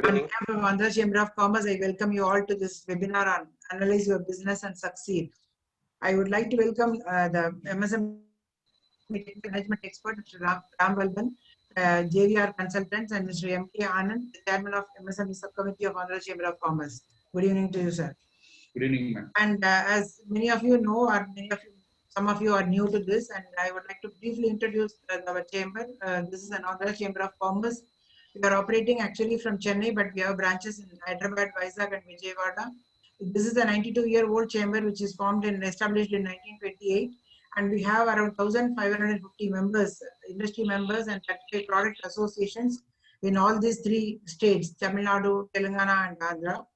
On behalf of Andhra Chamber of Commerce, I welcome you all to this webinar on Analyze Your Business and Succeed. I would like to welcome the MSME Management Expert, Mr. V.Ramavallabhan, JVR Consultants, and Mr. M.K.Anand, the Chairman of MSME Subcommittee of Andhra Chamber of Commerce. Good evening to you, sir. Good evening, ma'am. And as many of you know, or some of you are new to this, and I would like to briefly introduce our chamber. This is an Andhra Chamber of Commerce. We are operating actually from Chennai, but we have branches in Hyderabad, Vizag, and Vijayawada. This is a 92-year-old chamber which is formed and established in 1928, and we have around 1,550 members, industry members, and 35 product associations in all these three states: Tamil Nadu, Telangana, and Andhra.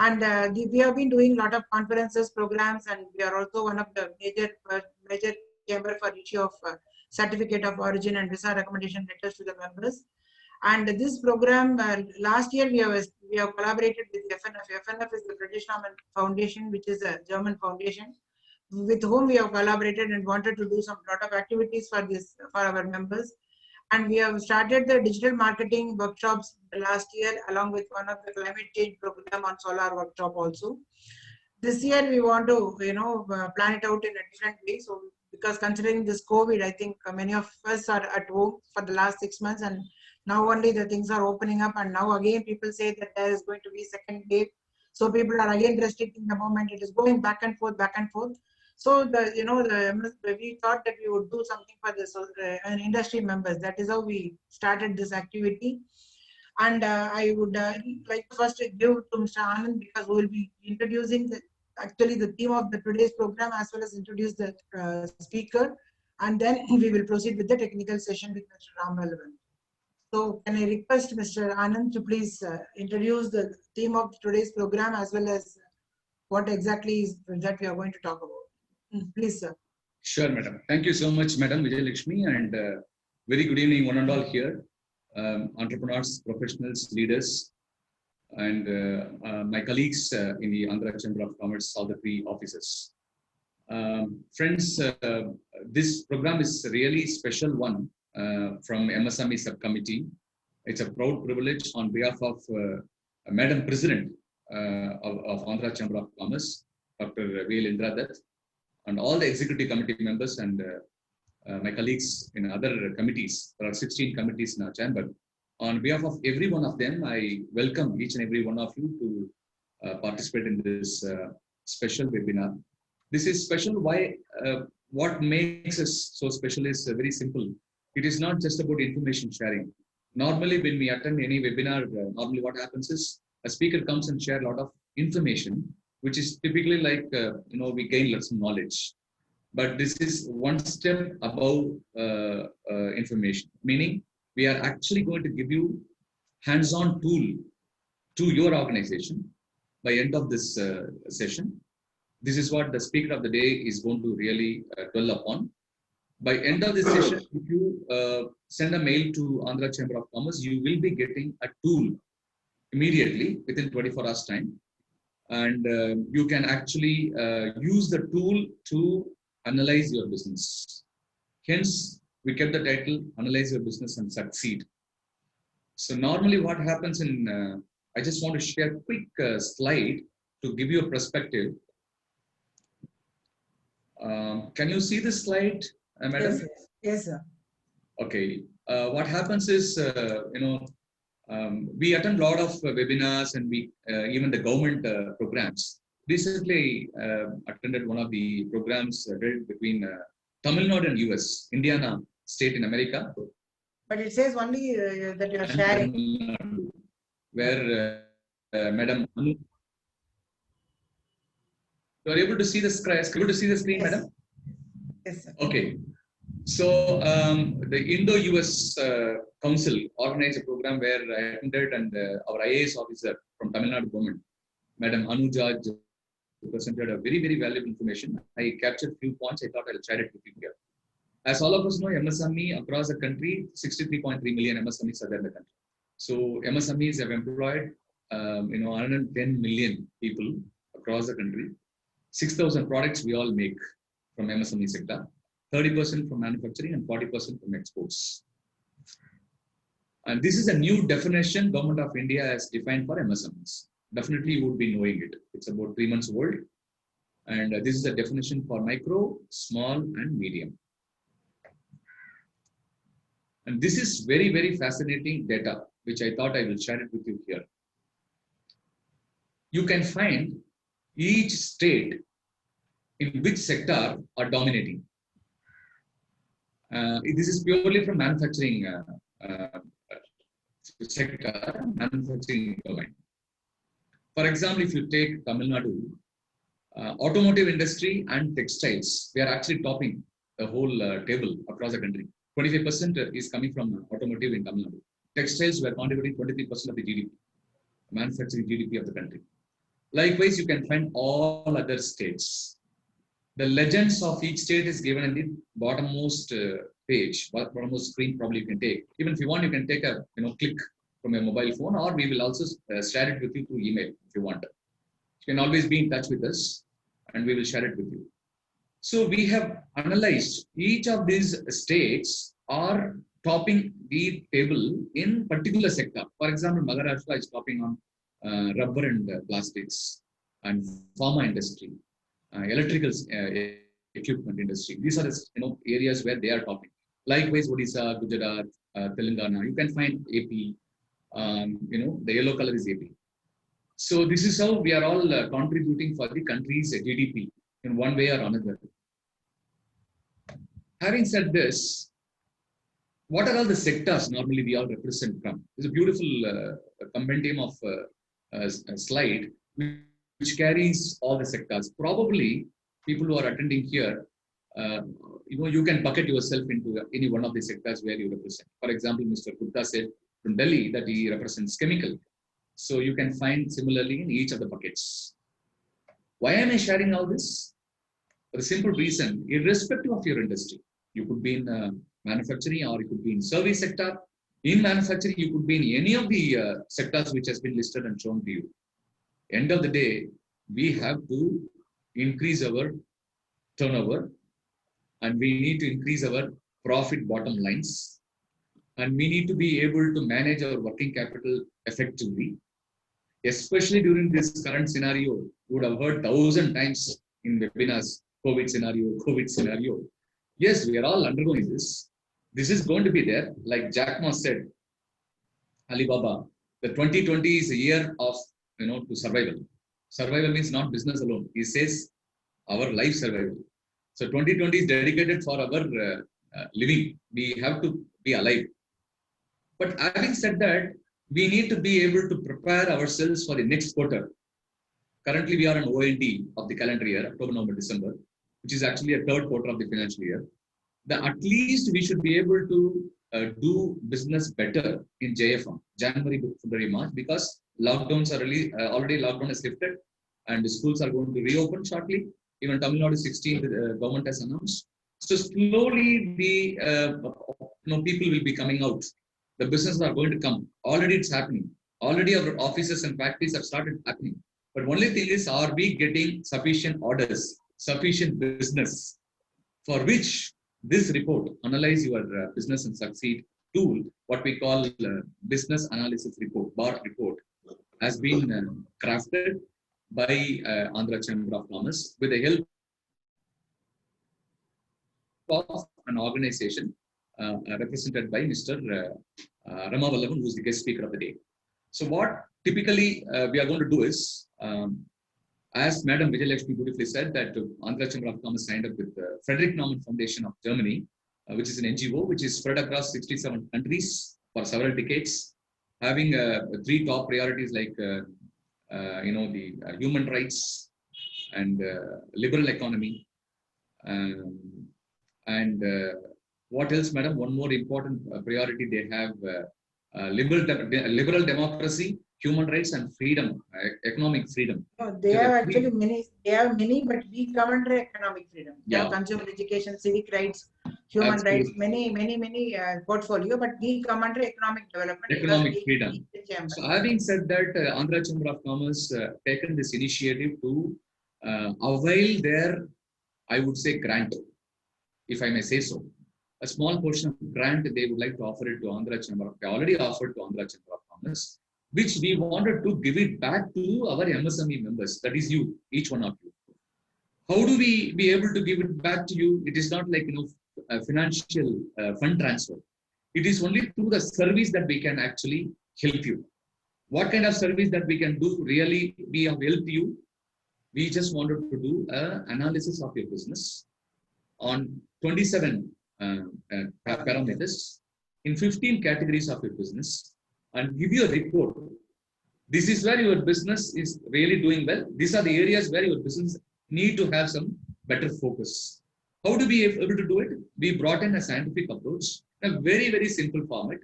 And we have been doing a lot of conferences, programs, and we are also one of the major chamber for issue of certificate of origin and visa recommendation letters to the members. And this program, last year we have collaborated with FNF. FNF is the British Foundation, which is a German foundation, with whom we have collaborated and wanted to do some lot of activities for our members. And we have started the digital marketing workshops last year, along with one of the climate change program on solar workshop also. This year we want to, plan it out in a different way. So, because considering this COVID, I think many of us are at home for the last 6 months, and now only the things are opening up. And now again, people say that there is going to be second wave. So people are again restricting the movement. It is going back and forth, back and forth. So we thought that we would do something for this industry members. That is how we started this activity. And I would like to first give to Mr. Anand, because we will be introducing the theme of the today's program, as well as introduce the speaker, and then we will proceed with the technical session with Mr. V.Ramavallabhan. So can I request Mr. Anand to please introduce the theme of today's program, as well as what exactly is that we are going to talk about. Please, sir. Sure, madam. Thank you so much, Madam Vijayalakshmi, and very good evening, one and all here. Entrepreneurs, professionals, leaders, and my colleagues in the Andhra Chamber of Commerce, all the three offices. Friends, this program is a really special one from MSME Subcommittee. It's a proud privilege on behalf of Madam President of Andhra Chamber of Commerce, Dr. V.L. Indradat, and all the executive committee members and my colleagues in other committees. There are 16 committees in our chamber. On behalf of every one of them, I welcome each and every one of you to participate in this special webinar. This is special. Why? What makes us so special is very simple. It is not just about information sharing. Normally, when we attend any webinar, normally what happens is a speaker comes and share a lot of information, which is typically like, we gain lots of knowledge. But this is one step above information, meaning we are actually going to give you hands-on tool to your organization by end of this session. This is what the speaker of the day is going to really dwell upon. By end of this session, if you send a mail to Andhra Chamber of Commerce, you will be getting a tool immediately within 24 hours time. And you can actually use the tool to analyze your business. Hence, we kept the title, Analyze Your Business and Succeed. So normally what happens in, I just want to share a quick slide to give you a perspective. Can you see this slide, madam? Yes, sir. Okay. What happens is, we attend a lot of webinars, and we even the government programs. Recently, attended one of the programs between Tamil Nadu and US, Indiana state in America. But it says only that you are sharing. Nadu, where Madam Anu, you are able to see the screen. Able to see the screen, Yes. madam? Yes, sir. Okay. So the Indo-US Council organized a program where I attended, and our IAS officer from Tamil Nadu government, Madam Anuja, presented a very, very valuable information. I captured a few points. I thought I'll share it with you here. As all of us know, MSME across the country, 63.3 million MSMEs are there in the country. So MSMEs have employed, 110 million people across the country. 6,000 products we all make from MSME sector. 30% from manufacturing and 40% from exports. And this is a new definition Government of India has defined for MSMEs. Definitely you would be knowing it. It's about 3 months old. And this is a definition for micro, small, and medium. And this is very, very fascinating data, which I thought I will share it with you here. You can find each state in which sector are dominating. This is purely from manufacturing sector, manufacturing domain. For example, if you take Tamil Nadu, automotive industry and textiles, we are actually topping the whole table across the country. 25% is coming from automotive in Tamil Nadu. Textiles were contributing 23% of the GDP, manufacturing GDP of the country. Likewise, you can find all other states. The legends of each state is given in the bottommost page, bottommost screen probably you can take. Even if you want, you can take a click from your mobile phone, or we will also share it with you through email if you want. You can always be in touch with us and we will share it with you. So we have analyzed each of these states are topping the table in particular sector. For example, Maharashtra is topping on rubber and plastics and pharma industry, electrical equipment industry. These are the areas where they are topping. Likewise, Odisha, Gujarat, Telangana. You can find AP. The yellow color is AP. So this is how we are all contributing for the country's GDP in one way or another. Having said this, what are all the sectors normally we all represent from? There's a beautiful compendium of a slide which carries all the sectors. Probably people who are attending here, you can bucket yourself into any one of the sectors where you represent. For example, Mr. Gupta said from Delhi that he represents chemical. So you can find similarly in each of the buckets. Why am I sharing all this? For the simple reason, irrespective of your industry, you could be in manufacturing or you could be in service sector. In manufacturing, you could be in any of the sectors which has been listed and shown to you. End of the day, we have to increase our turnover and we need to increase our profit bottom lines. And we need to be able to manage our working capital effectively. Especially during this current scenario, you would have heard 1,000 times in webinars, COVID scenario. Yes, we are all undergoing this. This is going to be there. Like Jack Ma said, Alibaba, the 2020 is a year of, to survival. Survival means not business alone. He says our life survival. So 2020 is dedicated for our living. We have to be alive. But having said that, we need to be able to prepare ourselves for the next quarter. Currently, we are on OND of the calendar year, October, November, December, which is actually a third quarter of the financial year. At least we should be able to do business better in JFM, January, February, March, because lockdowns are already lockdown is lifted and the schools are going to reopen shortly. Even Tamil Nadu 16th, the government has announced. So slowly the people will be coming out. The businesses are going to come. Already it's happening. Already our offices and factories have started happening. But only thing is, are we getting sufficient orders, sufficient business, for which this report, Analyze Your Business and Succeed tool, what we call business analysis report, BAR report, has been crafted by Andhra Chamber of Commerce with the help of an organization represented by Mr. Ramavallabhan, who is the guest speaker of the day. So what typically we are going to do is, as Madam Vijay Lakshmi beautifully said, that Andhra Chamber of Commerce signed up with the Frederick Naumann Foundation of Germany, which is an NGO which is spread across 67 countries for several decades, having 3 top priorities like the human rights and liberal economy, and what else, madam? One more important priority they have: liberal democracy, human rights, and freedom, economic freedom. No, they have actually many. They have many, but we come under economic freedom. They have consumer education, civic rights, human rights, many portfolio. But we come under economic development. Economic freedom. So, having said that, Andhra Chamber of Commerce taken this initiative to avail their, I would say, grant, if I may say so. a small portion of grant they would like to offer it to Andhra Chamber. They already offered to Andhra Chamber of Commerce, which we wanted to give it back to our MSME members. That is you, each one of you. How do we be able to give it back to you? It is not like a financial fund transfer. It is only through the service that we can actually help you. What kind of service that we can do? Really, we have helped you. We just wanted to do an analysis of your business on 27 parameters in 15 categories of your business and give you a report. This is where your business is really doing well. These are the areas where your business need to have some better focus. How do we able to do it? We brought in a scientific approach, a very, very simple format.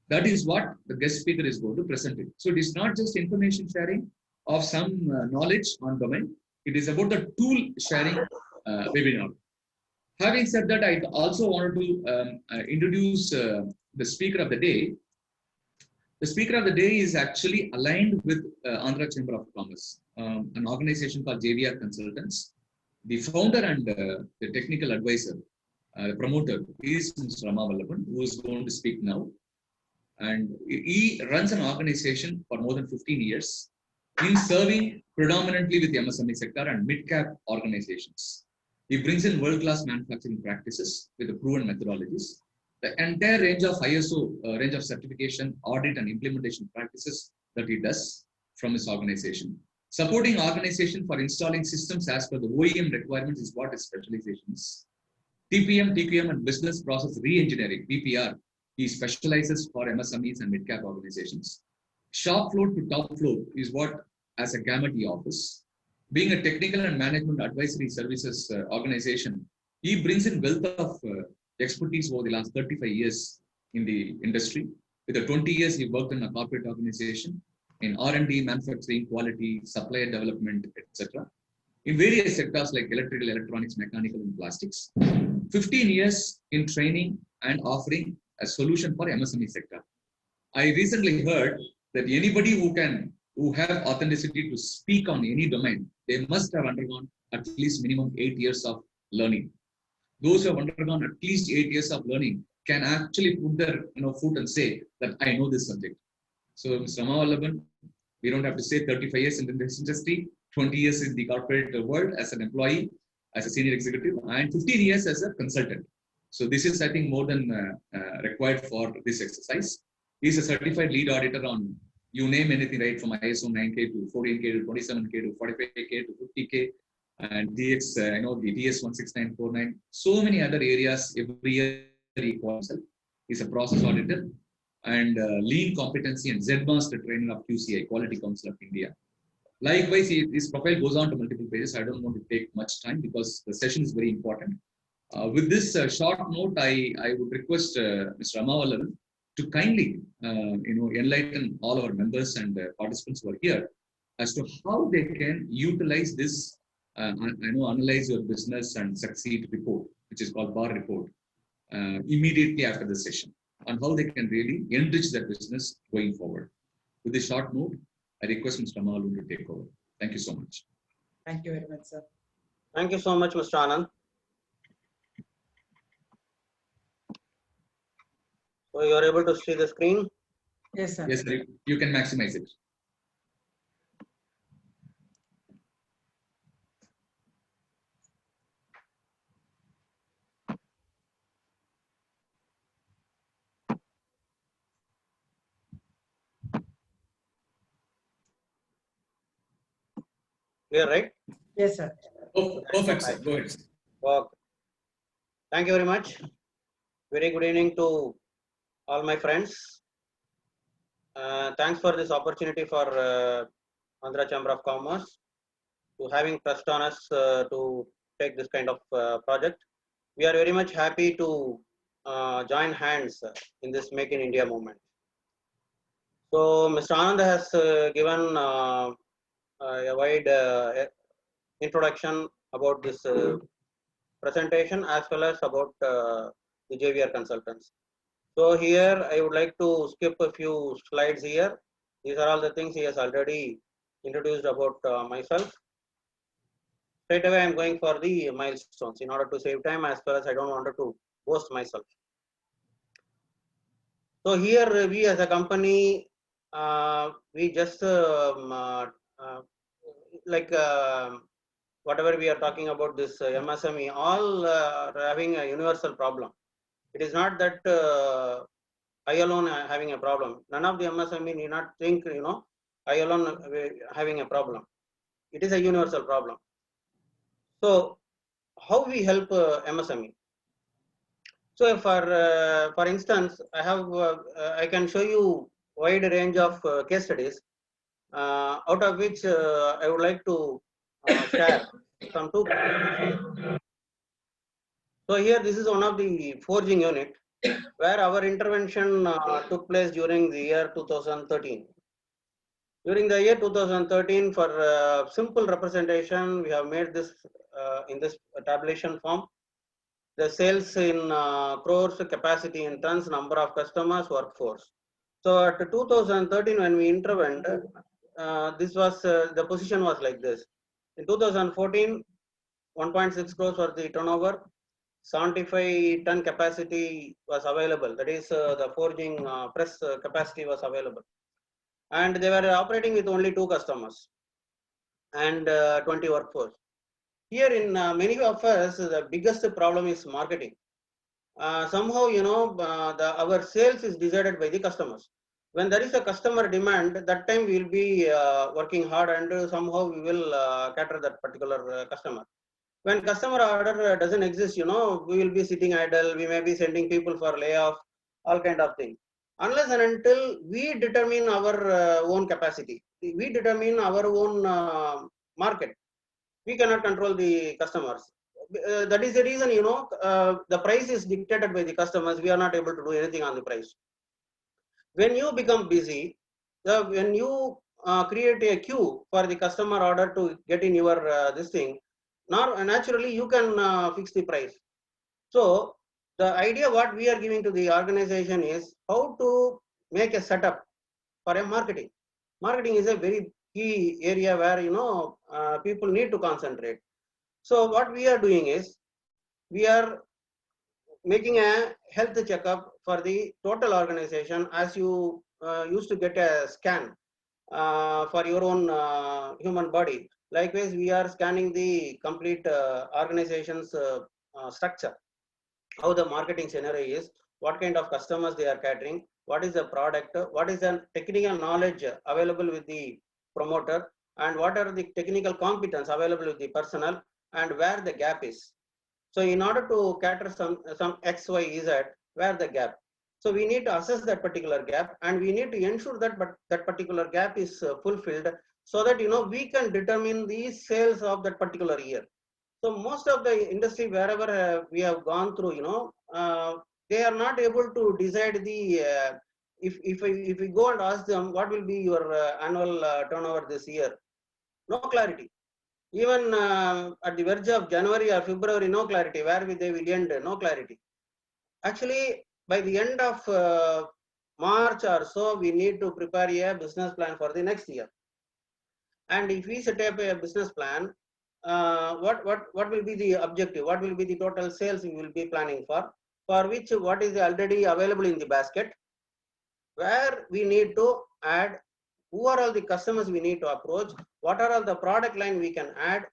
That is what the guest speaker is going to present it. So it is not just information sharing of some knowledge on domain. It is about the tool sharing webinar. Having said that, I also wanted to introduce the speaker of the day. The speaker of the day is actually aligned with Andhra Chamber of Commerce, an organization called JVR Consultants. The founder and the technical advisor, the promoter is Mr. Ramavallabhan, who is going to speak now. And he runs an organization for more than 15 years in serving predominantly with the MSME sector and mid-cap organizations. He brings in world-class manufacturing practices with the proven methodologies. The entire range of ISO, range of certification, audit and implementation practices that he does from his organization. Supporting organization for installing systems as per the OEM requirements is what his specialization is. TPM, TQM and business process re-engineering, BPR. He specializes for MSMEs and mid-cap organizations. Shop floor to top floor is what as a gamut he offers. Being a technical and management advisory services organization, he brings in wealth of expertise over the last 35 years in the industry. With the 20 years, he worked in a corporate organization in R&D, manufacturing, quality, supplier development, etc. In various sectors like electrical, electronics, mechanical, and plastics. 15 years in training and offering a solution for MSME sector. I recently heard that anybody who have authenticity to speak on any domain, they must have undergone at least minimum 8 years of learning. Those who have undergone at least 8 years of learning can actually put their foot and say that I know this subject. So Mr. Ramavallabhan, we don't have to say 35 years in this industry, 20 years in the corporate world as an employee, as a senior executive, and 15 years as a consultant. So this is, I think, more than required for this exercise. He's a certified lead auditor on, you name anything, right, from ISO 9K to 14K to 27K to 45K to 50K, and DX, the DS 16949, so many other areas every year he calls himself. He's a process auditor and lean competency and Z-master trainer of QCI, Quality Council of India. Likewise, his profile goes on to multiple pages. I don't want to take much time because the session is very important. With this short note, I would request Mr. Ramavallabhan to kindly enlighten all our members and participants who are here as to how they can utilize this analyze your business and succeed report, which is called BAR report, immediately after the session, and how they can really enrich their business going forward. With this short note, I request Mr. Ramavallabhan to take over. Thank you so much. Thank you very much, sir. Thank you so much, Mr. Anand. So you are able to see the screen? Yes, sir. Yes, sir. You can maximize it. Clear, right? Yes, sir. Oh, perfect, sir. Go ahead. Okay. Thank you very much. Very good evening to all my friends. Thanks for this opportunity for Andhra Chamber of Commerce to having trust on us to take this kind of project. We are very much happy to join hands in this Make in India movement. So Mr. Anand has given a wide introduction about this presentation as well as about the JVR consultants. So here I would like to skip a few slides here. These are all the things he has already introduced about myself. Straight away I am going for the milestones in order to save time as well as I don't want to boast myself. So here we as a company, we just like whatever we are talking about this MSME, all are having a universal problem. It is not that I alone having a problem. None of the MSME need not think, I alone having a problem. It is a universal problem. So how we help MSME? So for instance, I can show you wide range of case studies, out of which I would like to share some two case studies here. So here this is one of the forging unit where our intervention took place during the year 2013. During the year 2013, for simple representation, we have made this in this tabulation form. The sales in crores, capacity in tons, number of customers, workforce. So at 2013, when we intervened, this was the position was like this. In 2014, 1.6 crores for the turnover, 75 ton capacity was available. That is the forging press capacity was available. And they were operating with only 2 customers and 20 workforce. Here in many of us, the biggest problem is marketing. Somehow, our sales is decided by the customers. When there is a customer demand, that time we will be working hard and somehow we will cater that particular customer. When customer order doesn't exist, we will be sitting idle. We may be sending people for layoff, all kind of things. Unless and until we determine our own capacity, we determine our own market, we cannot control the customers. That is the reason, the price is dictated by the customers. We are not able to do anything on the price. When you become busy, when you create a queue for the customer order to get in your this thing, naturally you can fix the price. So the idea what we are giving to the organization is how to make a setup for a marketing. Marketing is a very key area where people need to concentrate. So what we are doing is we are making a health checkup for the total organization, as you used to get a scan for your own human body. Likewise, we are scanning the complete organization's structure, how the marketing scenario is, what kind of customers they are catering, what is the product, what is the technical knowledge available with the promoter, and what are the technical competence available with the personnel, and where the gap is. So in order to cater some X, Y, Z, where the gap. So we need to assess that particular gap, and we need to ensure that that particular gap is fulfilled, so that we can determine the sales of that particular year. So most of the industry wherever we have gone through, they are not able to decide the if we go and ask them what will be your annual turnover this year, no clarity. Even at the verge of January or February, no clarity. Where they will end, no clarity. Actually, by the end of March or so, we need to prepare a business plan for the next year. And if we set up a business plan, what will be the objective? What will be the total sales we will be planning for which what is already available in the basket, where we need to add, who are all the customers we need to approach, what are all the product line we can add,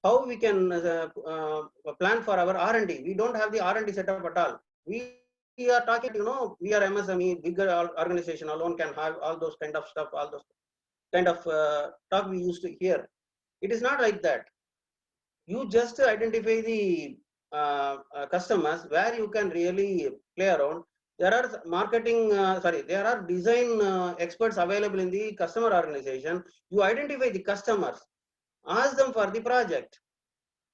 how we can plan for our R&D. We don't have the R&D setup at all. We are talking, we are MSME, bigger organization alone can have all those kind of stuff, all those kind of talk we used to hear. It is not like that. You just identify the customers where you can really play around. There are marketing, there are design experts available in the customer organization. You identify the customers, ask them for the project,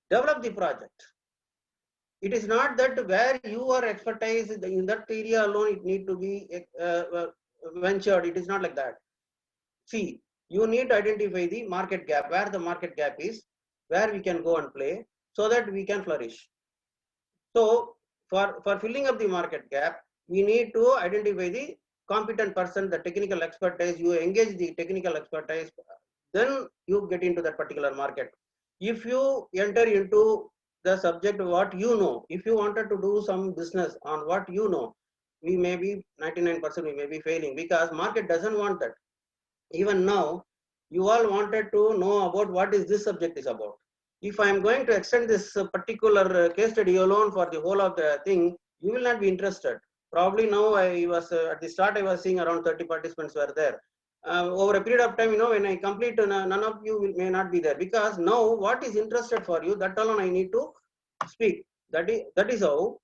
develop the project. It is not that where you are expertise in that area alone, it need to be ventured. It is not like that. See, you need to identify the market gap, where the market gap is, where we can go and play, so that we can flourish. So for filling up the market gap, we need to identify the competent person, the technical expertise. You engage the technical expertise, then you get into that particular market. If you enter into the subject what you know, if you wanted to do some business on what you know, we may be 99% we may be failing, because market doesn't want that. Even now, you all wanted to know about what is this subject is about. If I am going to extend this particular case study alone for the whole of the thing, you will not be interested. Probably now I was at the start I was seeing around 30 participants were there. Over a period of time, when I complete, none of you may not be there, because now what is interested for you, that alone I need to speak. That is how,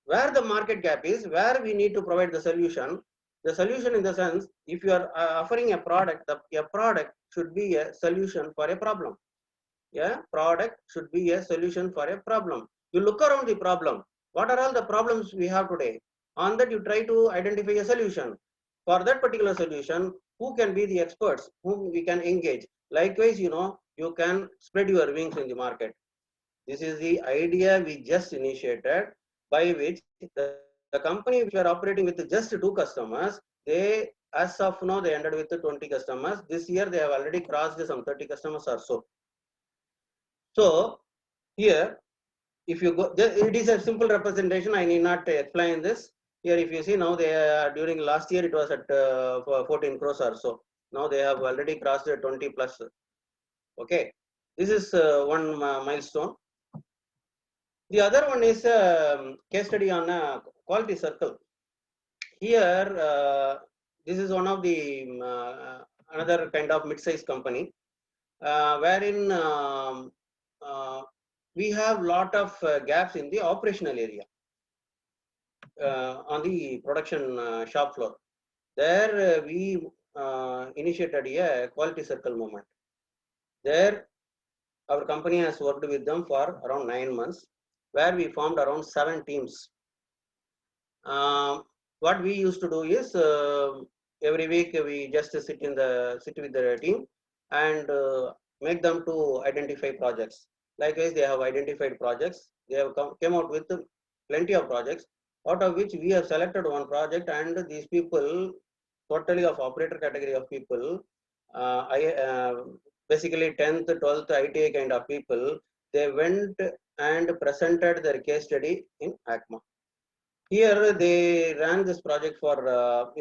where the market gap is, where we need to provide the solution. The solution in the sense, if you are offering a product, a product should be a solution for a problem. A product should be a solution for a problem. You look around the problem. What are all the problems we have today? On that, you try to identify a solution. For that particular solution, who can be the experts, whom we can engage? Likewise, you can spread your wings in the market. This is the idea we just initiated, by which the company which were operating with just 2 customers, they, as of now, they ended with 20 customers. This year, they have already crossed some 30 customers or so. So here, if you go, it is a simple representation. I need not explain this. Here, if you see now, they are, during last year it was at 14 crores or so. Now they have already crossed 20 plus. Okay, this is one milestone. The other one is case study on a quality circle. Here, this is one of the another kind of mid-sized company, wherein we have lot of gaps in the operational area on the production shop floor. There we initiated a quality circle movement. There our company has worked with them for around 9 months, where we formed around 7 teams. What we used to do is every week we just sit with the team and make them to identify projects. Likewise, they have identified projects. They have came out with plenty of projects, out of which we have selected one project, and these people, totally of operator category of people, basically 10th, 12th ITI kind of people, they went and presented their case study in ACMA. Here they ran this project for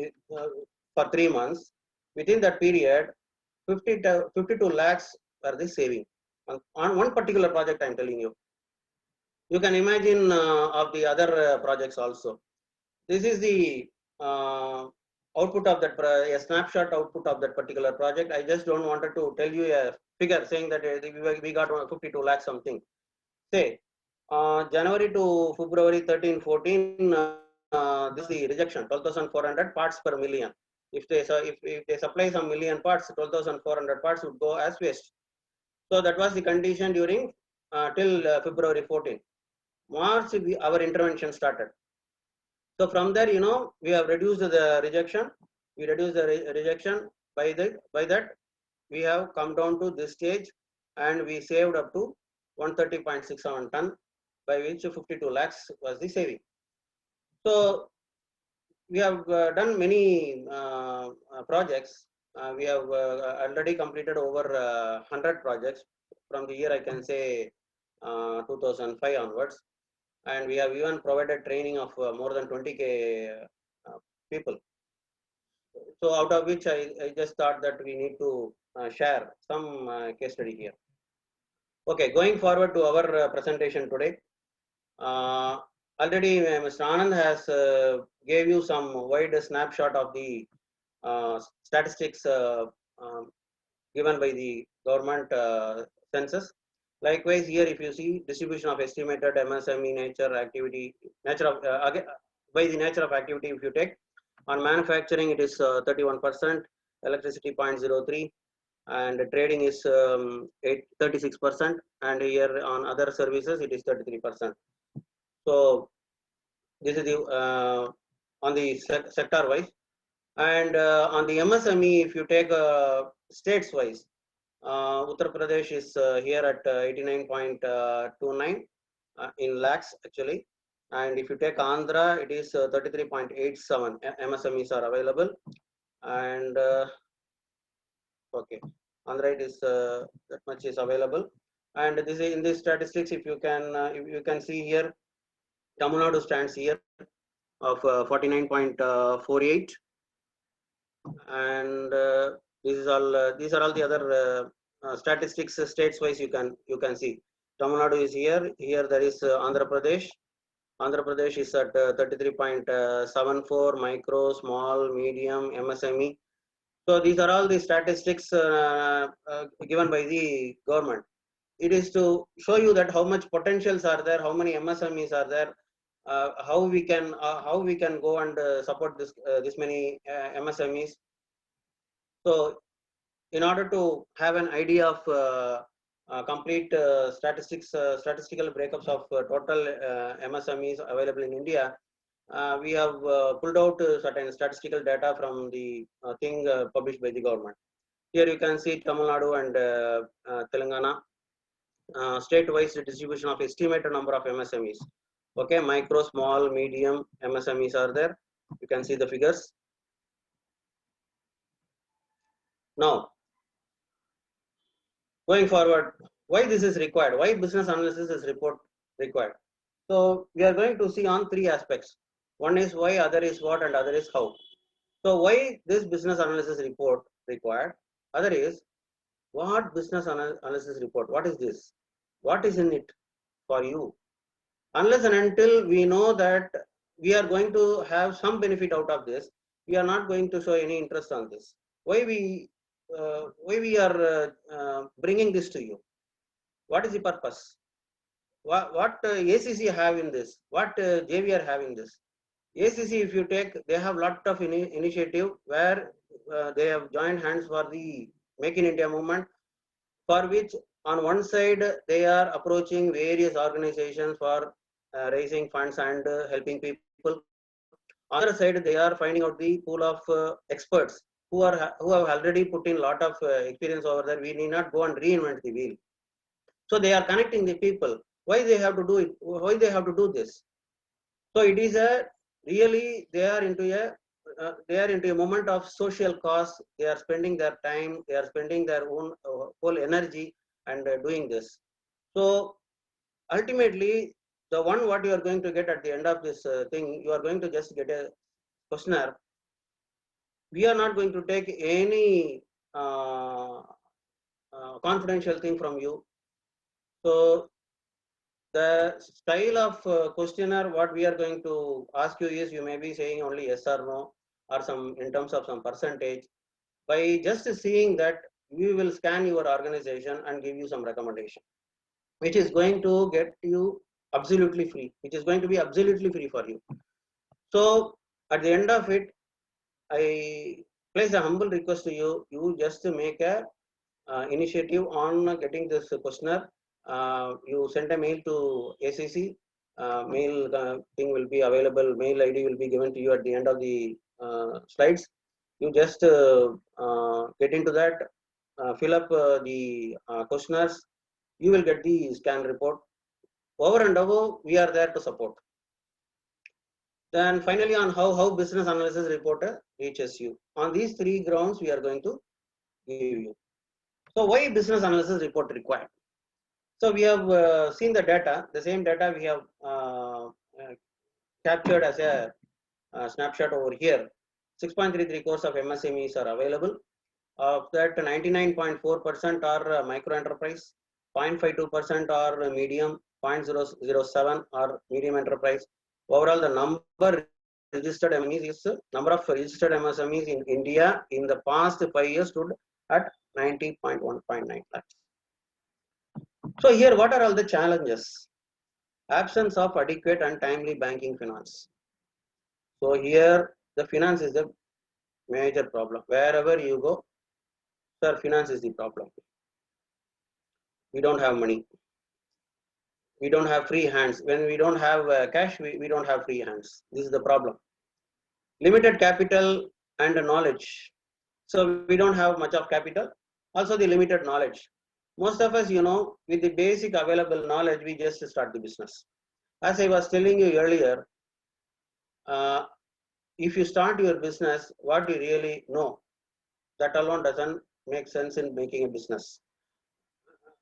3 months. Within that period, 52 lakhs were the saving on one particular project. I am telling you. You can imagine of the other projects also. This is the output of that, a snapshot output of that particular project. I just don't wanted to tell you a figure saying that we got 52 lakhs something. Say January to February 13-14, this is the rejection, 12,400 parts per million. If they supply some million parts, 12,400 parts would go as waste. So that was the condition during till February 14. March, our intervention started. So from there, we have reduced the rejection. We reduced the rejection. By that, we have come down to this stage, and we saved up to 130.67 ton, by which 52 lakhs was the saving. So we have done many projects. We have already completed over 100 projects from the year, I can say 2005 onwards, and we have even provided training of more than 20k people. So out of which I just thought that we need to share some case study here. Okay, going forward to our presentation today. Already Mr. Anand has gave you some wide snapshot of the statistics given by the government census. Likewise, here if you see distribution of estimated MSME nature activity, by the nature of activity, if you take on manufacturing, it is 31%, electricity 0.03, and trading is 36%, and here on other services it is 33%. So this is the on the sector wise, and on the MSME, if you take states wise, Uttar Pradesh is here at 89.29 in lakhs actually, and if you take Andhra, it is 33.87 MSMEs are available, and okay, Andhra it is that much is available, and this is in these statistics. If you can see here, Tamil Nadu stands here of 49.48, and these are all the other statistics states wise. You can see Tamil Nadu is here. Here there is Andhra Pradesh. Andhra Pradesh is at 33.74 micro, small, medium, MSME. So these are all the statistics given by the government. It is to show you that how much potentials are there, how many MSMEs are there, how we can go and support this many MSMEs. So in order to have an idea of complete statistical breakups of total MSMEs available in India, we have pulled out certain statistical data from the thing published by the government. Here you can see Tamil Nadu and Telangana state-wise distribution of estimated number of MSMEs. Okay, micro, small, medium MSMEs are there. You can see the figures. Now, going forward, why this is required? Why business analysis is required? So we are going to see on three aspects. One is why, other is what, and other is how. So why this business analysis report required? Other is what business analysis report? What is this? What is in it for you? Unless and until we know that we are going to have some benefit out of this, we are not going to show any interest on this. Why we are bringing this to you? What is the purpose? What ACC have in this? What JVR have in this? ACC, if you take, they have lot of initiative where they have joined hands for the Make in India movement, for which on one side they are approaching various organizations for raising funds and helping people. On the other side, they are finding out the pool of experts who have already put in lot of experience over there. We need not go and reinvent the wheel. So they are connecting the people. Why they have to do it? Why they have to do this? So it is a really they are into a moment of social cause. They are spending their time. They are spending their own whole energy and doing this. So ultimately, the one what you are going to get at the end of this thing, you are going to just get a questionnaire. We are not going to take any confidential thing from you. So the style of questionnaire what we are going to ask you is, you may be saying only yes or no, or some in terms of some percentage. By just seeing that, we will scan your organization and give you some recommendation, which is going to get you absolutely free, which is going to be absolutely free for you. So at the end of it, I place a humble request to you. You just make a initiative on getting this questionnaire. You send a mail to ACC. Mail thing will be available. Mail ID will be given to you at the end of the slides. You just get into that, fill up the questionnaires. You will get the scan report. Over and above, we are there to support. Then finally, on how business analysis report reaches you. On these three grounds, we are going to give you. So why business analysis report required? So we have seen the data. The same data we have captured as a snapshot over here. 6.33 crores of MSMEs are available. Of that, 99.4% are micro enterprise, 0.52% are medium, 0.007 are medium enterprise. Overall, the number registered MSMEs is number of registered MSMEs in India in the past 5 years stood at 90.1.9 lakhs. So here, what are all the challenges? Absence of adequate and timely banking finance. So here, the finance is the major problem. Wherever you go, sir, finance is the problem. We don't have money. We don't have free hands. When we don't have cash, we don't have free hands. This is the problem. Limited capital and knowledge. So we don't have much of capital. Also the limited knowledge. Most of us, with the basic available knowledge, we just start the business. As I was telling you earlier, if you start your business, what you really know, that alone doesn't make sense in making a business.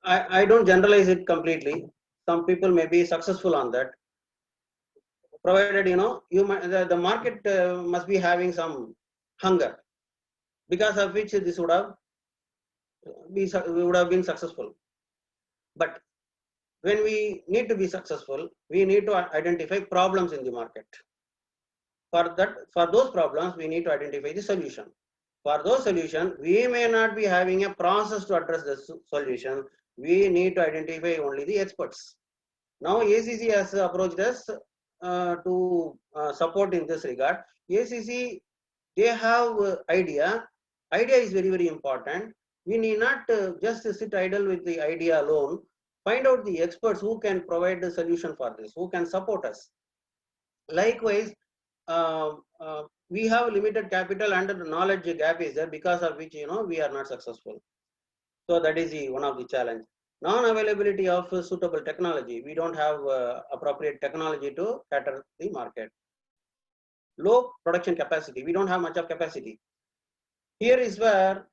I don't generalize it completely. Some people may be successful on that. provided the market must be having some hunger, because of which this would have been successful. But when we need to be successful, we need to identify problems in the market. For those problems, we need to identify the solution. For those solutions, we may not be having a process to address the solution. We need to identify only the experts. Now ACC has approached us to support in this regard. ACC, they have idea. Idea is very, very important. We need not just sit idle with the idea alone. Find out the experts who can provide the solution for this, who can support us. Likewise, we have limited capital and the knowledge gap is there, because of which we are not successful. So that is one of the challenge. Non-availability of suitable technology. We don't have appropriate technology to cater the market. Low production capacity. We don't have much of capacity. Here is where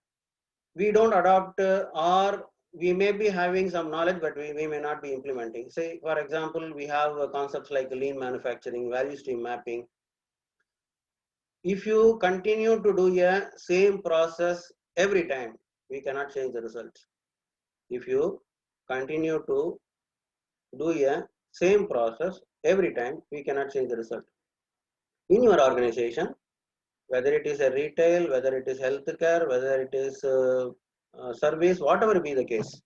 we don't adopt or we may be having some knowledge, but we may not be implementing. Say, for example, we have concepts like lean manufacturing, value stream mapping. If you continue to do a same process every time, we cannot change the results. If you continue to do a same process every time, we cannot change the result. In your organization, whether it is a retail, whether it is healthcare, whether it is service, whatever be the case,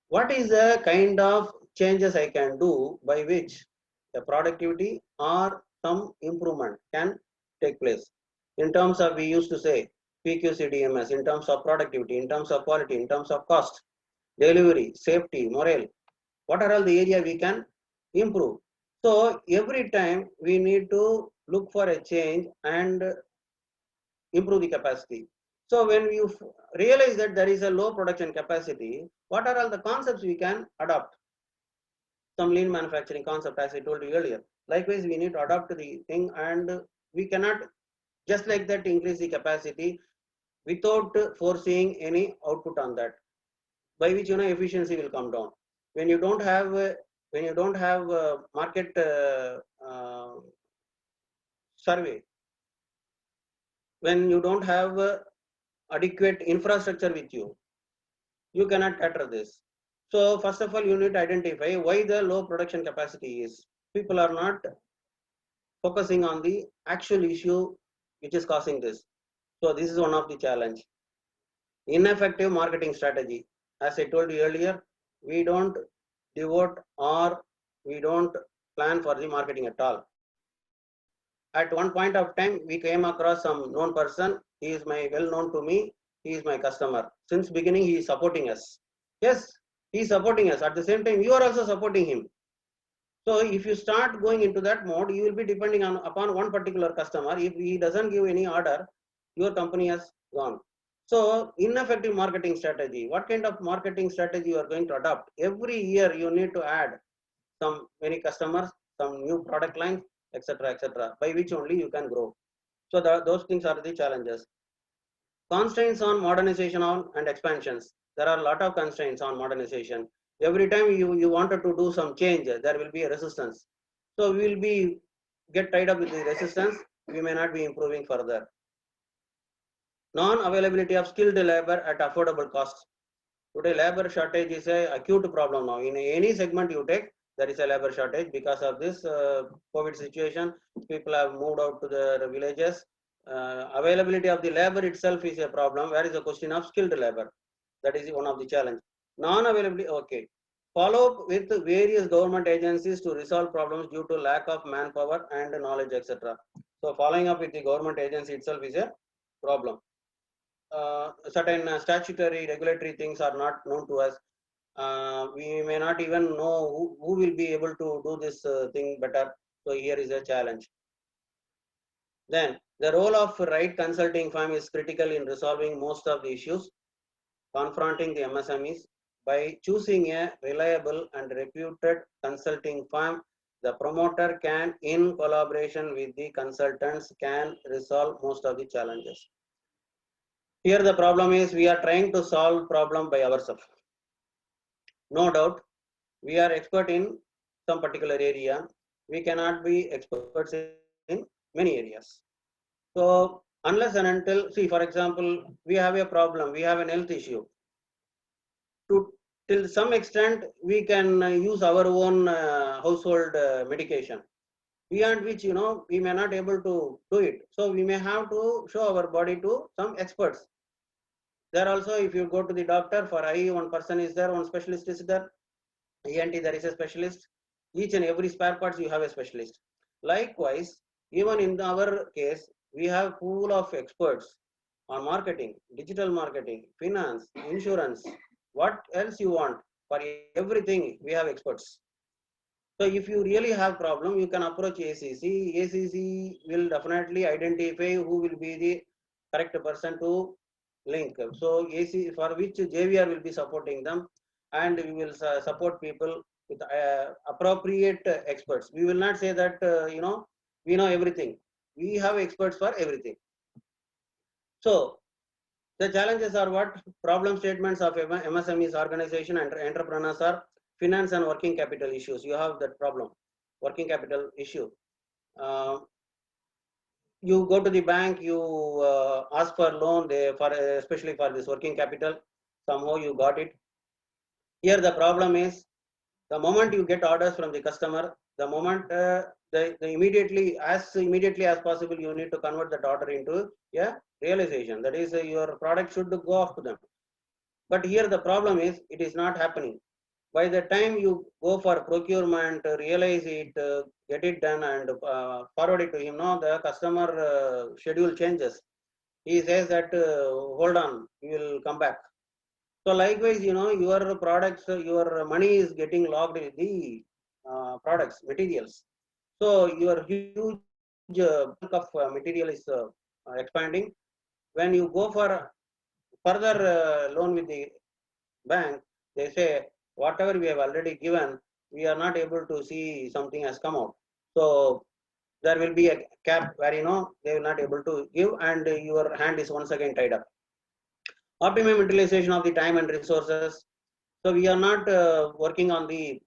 what is the kind of changes I can do by which the productivity or some improvement can take place? In terms of, we used to say PQCDMS, in terms of productivity, in terms of quality, in terms of cost, delivery, safety, morale, what are all the areas we can improve? So every time we need to look for a change and improve the capacity. So when you realize that there is a low production capacity, what are all the concepts we can adopt? Some lean manufacturing concept, as I told you earlier. Likewise, we need to adopt the thing, and we cannot just like that increase the capacity without foreseeing any output on that, by which efficiency will come down. When you don't have market survey, when you don't have adequate infrastructure with you, you cannot cater this. So first of all, you need to identify why the low production capacity is. People are not focusing on the actual issue which is causing this. So this is one of the challenge. Ineffective marketing strategy. As I told you earlier, we don't devote or we don't plan for the marketing at all. At one point of time, we came across some known person. He is well known to me. He is my customer. Since beginning, he is supporting us. Yes, he is supporting us. At the same time, you are also supporting him. So if you start going into that mode, you will be depending upon one particular customer. If he doesn't give any order, your company has gone. So ineffective marketing strategy. What kind of marketing strategy you are going to adopt? Every year you need to add many customers, some new product lines, etc., by which only you can grow. So those things are the challenges. Constraints on modernization and expansions. There are a lot of constraints on modernization. Every time you wanted to do some change, there will be a resistance. So we will get tied up with the resistance. We may not be improving further. Non-availability of skilled labor at affordable costs. Today, labor shortage is an acute problem now. In any segment you take, there is a labor shortage because of this COVID situation. People have moved out to their villages. Availability of the labor itself is a problem. Where is the question of skilled labor? That is one of the challenge. Non-availability, okay. Follow up with various government agencies to resolve problems due to lack of manpower and knowledge, etc. So following up with the government agency itself is a problem. Certain statutory regulatory things are not known to us. We may not even know who will be able to do this thing better. So here is a challenge. Then the role of right consulting firm is critical in resolving most of the issues confronting the MSMEs. By choosing a reliable and reputed consulting firm, the promoter can, in collaboration with the consultants, can resolve most of the challenges. Here the problem is we are trying to solve problem by ourselves. No doubt, we are expert in some particular area. we cannot be experts in many areas. So unless and until, see, for example, we have a problem, we have an health issue. To till some extent, we can use our own household medication. Beyond which, we may not able to do it. So we may have to show our body to some experts. There also, if you go to the doctor for eye, one person is there, one specialist is there. ENT, there is a specialist. Each and every spare parts, you have a specialist. Likewise, even in our case, we have pool of experts on marketing, digital marketing, finance, insurance, what else you want. For everything, we have experts. So if you really have problem, you can approach ACC. ACC will definitely identify who will be the correct person to link. So AC, for which JVR will be supporting them, and we will support people with appropriate experts. We will not say that we know everything. We have experts for everything. So the challenges are what? Problem statements of MSMEs organization and entrepreneurs are finance and working capital issues. You have that problem, working capital issue. Uh, you go to the bank, you ask for loan, especially for this working capital. Somehow you got it. Here the problem is, the moment you get orders from the customer, the moment the immediately as possible, you need to convert that order into a realization. That is, your product should go off to them. But here the problem is, it is not happening. By the time you go for procurement, realize it, get it done, and forward it to him, no, the customer schedule changes. He says that hold on, we will come back. So likewise, your products, your money is getting logged in the products, materials. So your huge bulk of material is expanding. When you go for further loan with the bank, they say whatever we have already given, we are not able to see something has come out. So there will be a cap where they will not able to give, and your hand is once again tied up. Optimum utilization of the time and resources. So we are not working on the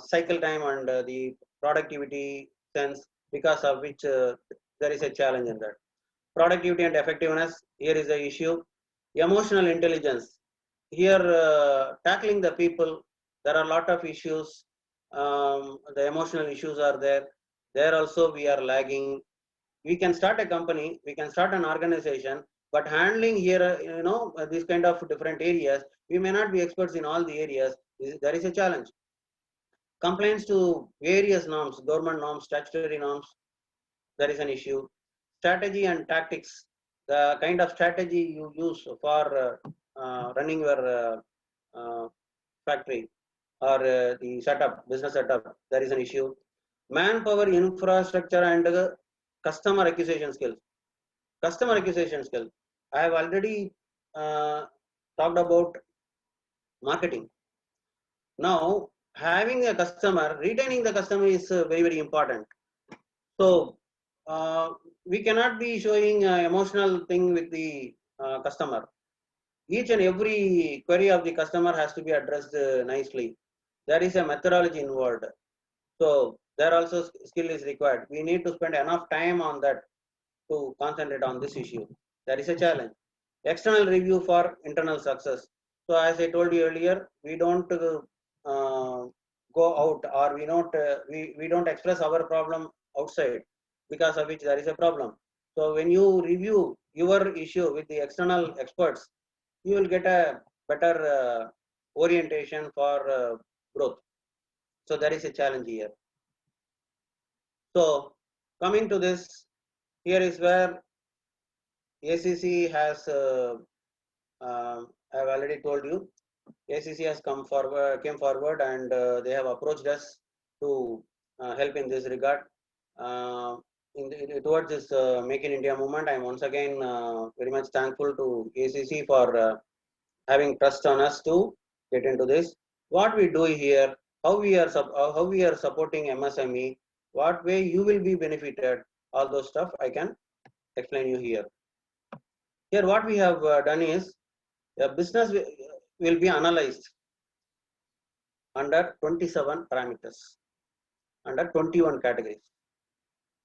cycle time and the productivity sense, because of which there is a challenge in that. Productivity and effectiveness, here is the issue. Emotional intelligence, here tackling the people, there are a lot of issues. The emotional issues are there. There also we are lagging. We can start a company, we can start an organization, but handling here, these kind of different areas, we may not be experts in all the areas. There is a challenge. Complaints to various norms, government norms, statutory norms, there is an issue. Strategy and tactics, the kind of strategy you use for running your factory or the setup, business setup, there is an issue. Manpower, infrastructure, and customer acquisition skills. Customer acquisition skills, I have already talked about marketing. Now, having a customer, retaining the customer is very, very important. So, we cannot be showing emotional thing with the customer. Each and every query of the customer has to be addressed nicely. There is a methodology involved. So, there also skill is required. We need to spend enough time on that to concentrate on this issue. That is a challenge. External review for internal success. So as I told you earlier, we don't go out, or we don't express our problem outside, because of which there is a problem. So when you review your issue with the external experts, you will get a better orientation for growth. So there is a challenge here. So coming to this, here is where ACC has, I have already told you, ACC has came forward, and they have approached us to help in this regard. Towards this Make in India movement, I am once again very much thankful to ACC for having trust on us to get into this. What we do here, how we are supporting MSME, what way you will be benefited, all those stuff I can explain you here. Here what we have done is, the business will be analyzed under 27 parameters. under 21 categories.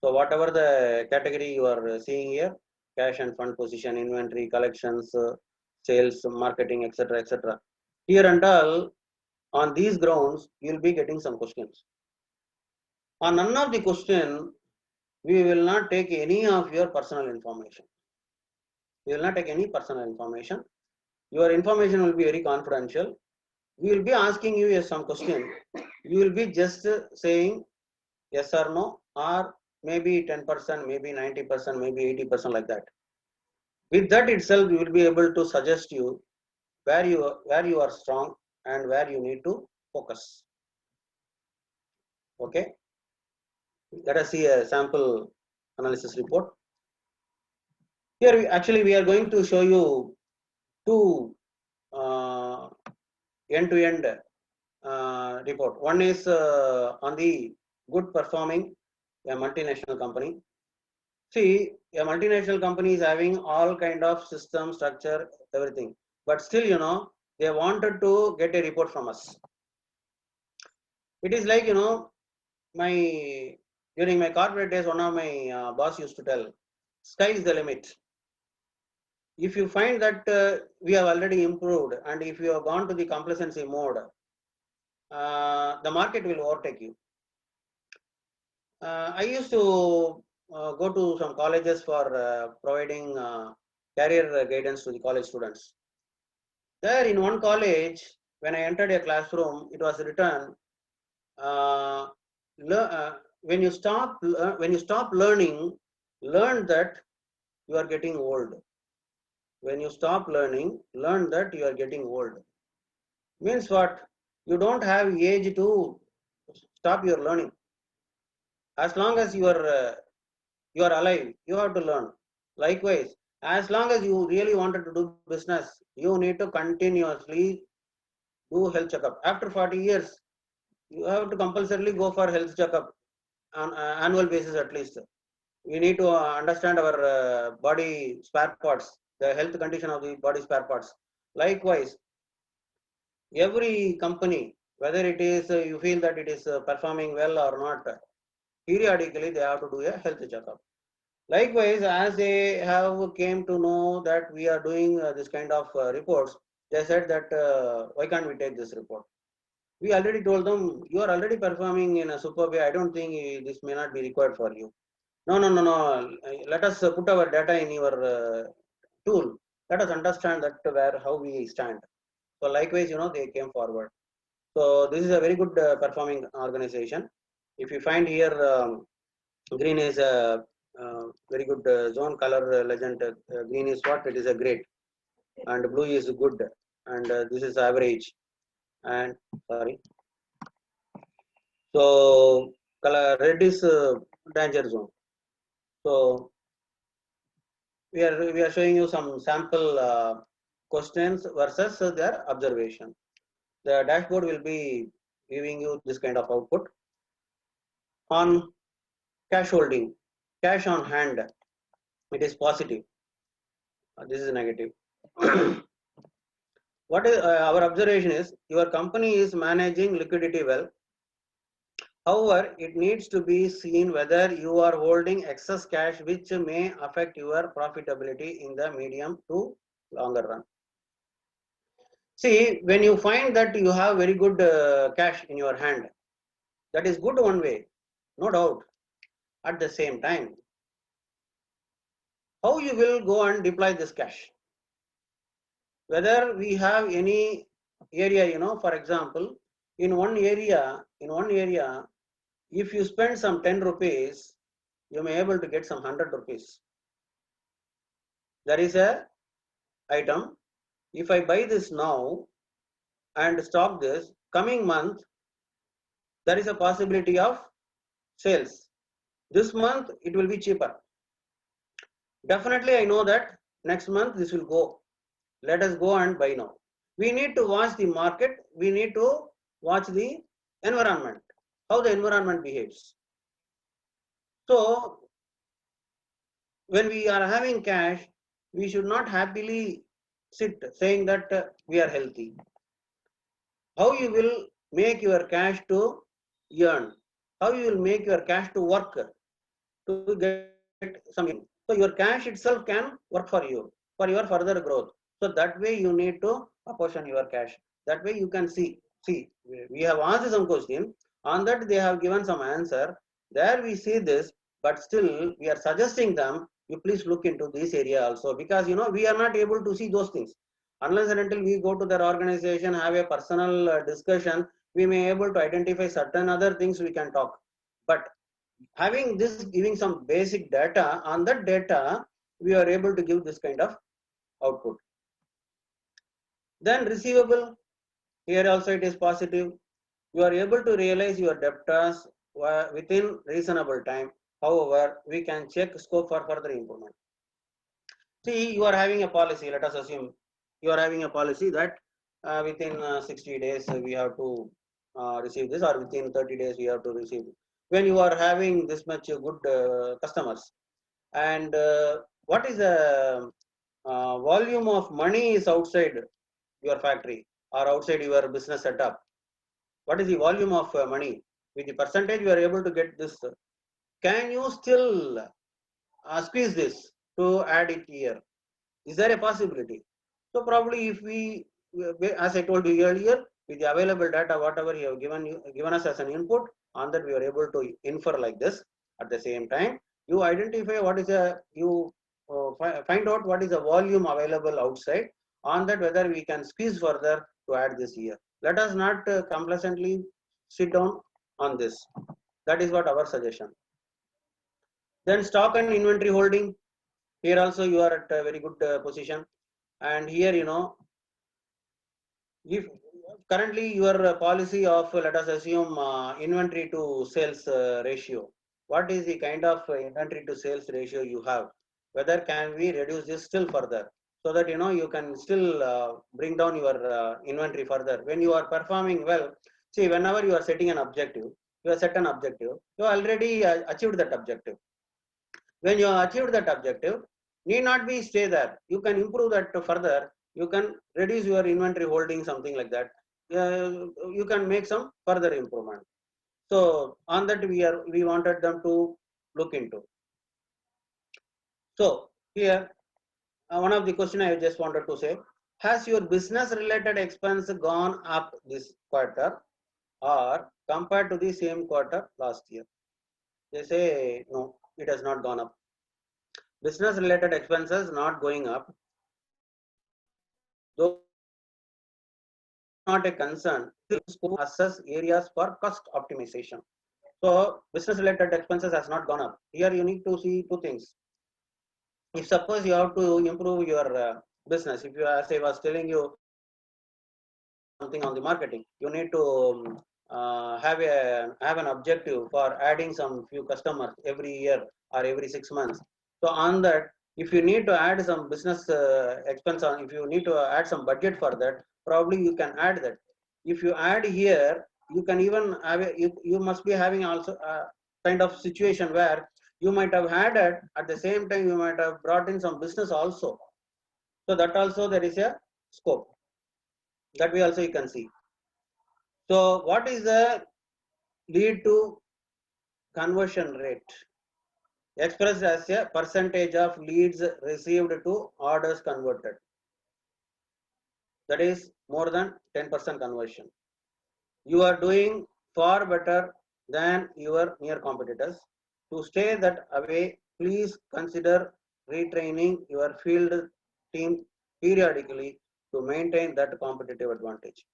So whatever the category you are seeing here, cash and fund position, inventory, collections, sales, marketing, etc., etc. Here and all, on these grounds, you will be getting some questions. On none of the question, we will not take any of your personal information. We will not take any personal information. Your information will be very confidential. We will be asking you some question. You will be just saying yes or no, or maybe 10%, maybe 90%, maybe 80%, like that. With that itself, we will be able to suggest you where you are strong and where you need to focus. Okay. Let us see a sample analysis report. Here, we are going to show you two end-to-end report. One is on the good performing a multinational company. See, a multinational company is having all kind of system, structure, everything, but still, they wanted to get a report from us. It is like, during my corporate days, one of my boss used to tell, sky is the limit. If you find that we have already improved, and if you have gone to the complacency mode, the market will overtake you. I used to go to some colleges for providing career guidance to the college students. There in one college, when I entered a classroom, it was written, when you stop learning, learn that you are getting old. When you stop learning, learn that you are getting old. Means what? You don't have age to stop your learning. As long as you are alive, you have to learn. Likewise, as long as you really wanted to do business, you need to continuously do health checkup. After 40 years, you have to compulsorily go for health checkup on annual basis at least. We need to understand our body spare parts, the health condition of the body spare parts. Likewise, every company, whether it is you feel that it is performing well or not, periodically they have to do a health checkup. Likewise, as they have came to know that we are doing this kind of reports, they said that why can't we take this report? We already told them, you are already performing in a superb way. I don't think this may not be required for you. No. Let us put our data in your tool. Let us understand that how we stand. So likewise, they came forward. So this is a very good performing organization. If you find here, green is a very good zone color legend. Green is what? It is a great, and blue is good, and this is average. And sorry. So color red is danger zone. So we are showing you some sample questions versus their observation. The dashboard will be giving you this kind of output. On cash holding, cash on hand, it is positive. This is negative. What is our observation is, your company is managing liquidity well. However, it needs to be seen whether you are holding excess cash which may affect your profitability in the medium to longer run. See, when you find that you have very good cash in your hand, that is good one way, no doubt. At the same time, how you will go and deploy this cash? Whether we have any area, for example, in one area, if you spend some 10 rupees, you may able to get some 100 rupees. There is a item. If I buy this now and stock this, coming month, there is a possibility of sales. This month, it will be cheaper. Definitely, I know that next month this will go. Let us go and buy now. We need to watch the market. We need to watch the environment, how the environment behaves. So, when we are having cash, we should not happily sit saying that we are healthy. How you will make your cash to earn? how you will make your cash to work to get some income. So your cash itself can work for you for your further growth. So that way you need to apportion your cash. That way you can see. See, we have asked some question. On that they have given some answer. There we see this, but still we are suggesting them. You please look into this area also, because we are not able to see those things unless and until we go to their organization, have a personal discussion. We may able to identify certain other things we can talk. But having this, giving some basic data, on that data we are able to give this kind of output. Then receivable, here also it is positive. You are able to realize your debtors within reasonable time. However, we can check scope for further improvement. See, you are having a policy, let us assume you are having a policy that within 60 days we have to receive this, or within 30 days we have to receive it. When you are having this much good customers, and what is the volume of money is outside your factory or outside your business setup? What is the volume of money? With the percentage you are able to get this. Can you still squeeze this to add it here? Is there a possibility? So probably if we, as I told you earlier, with the available data, whatever you have given us as an input, on that we are able to infer like this. At the same time, you identify what is find out what is the volume available outside. On that, whether we can squeeze further to add this here. Let us not complacently sit down on this. That is what our suggestion. Then stock and inventory holding. Here also you are at a very good position, and here if currently your policy of, let us assume, inventory to sales ratio. What is the kind of inventory to sales ratio you have? Whether can we reduce this still further, so that you can still bring down your inventory further. When you are performing well, see, whenever you are setting an objective, you have set an objective, you already achieved that objective. When you achieved that objective, need not be stay there. You can improve that further. You can reduce your inventory holding, something like that. You can make some further improvement. So on that we wanted them to look into. So here one of the question I just wanted to say: has your business related expense gone up this quarter or compared to the same quarter last year? They say no, it has not gone up. Business related expenses not going up, though not a concern. Assess areas for cost optimization. So business related expenses has not gone up. Here you need to see two things. If suppose you have to improve your business, if you, as I was telling you, something on the marketing, you need to have an objective for adding some few customers every year or every 6 months. So on that, if you need to add some business expense, on if you need to add some budget for that, probably you can add that. If you add here, you can even have you must be having also a kind of situation where you might have had it at the same time, you might have brought in some business also. So that also there is a scope. That way also you can see. So what is the lead to conversion rate? Expressed as a percentage of leads received to orders converted. That is more than 10% conversion. You are doing far better than your near competitors. To stay that away, please consider retraining your field team periodically to maintain that competitive advantage.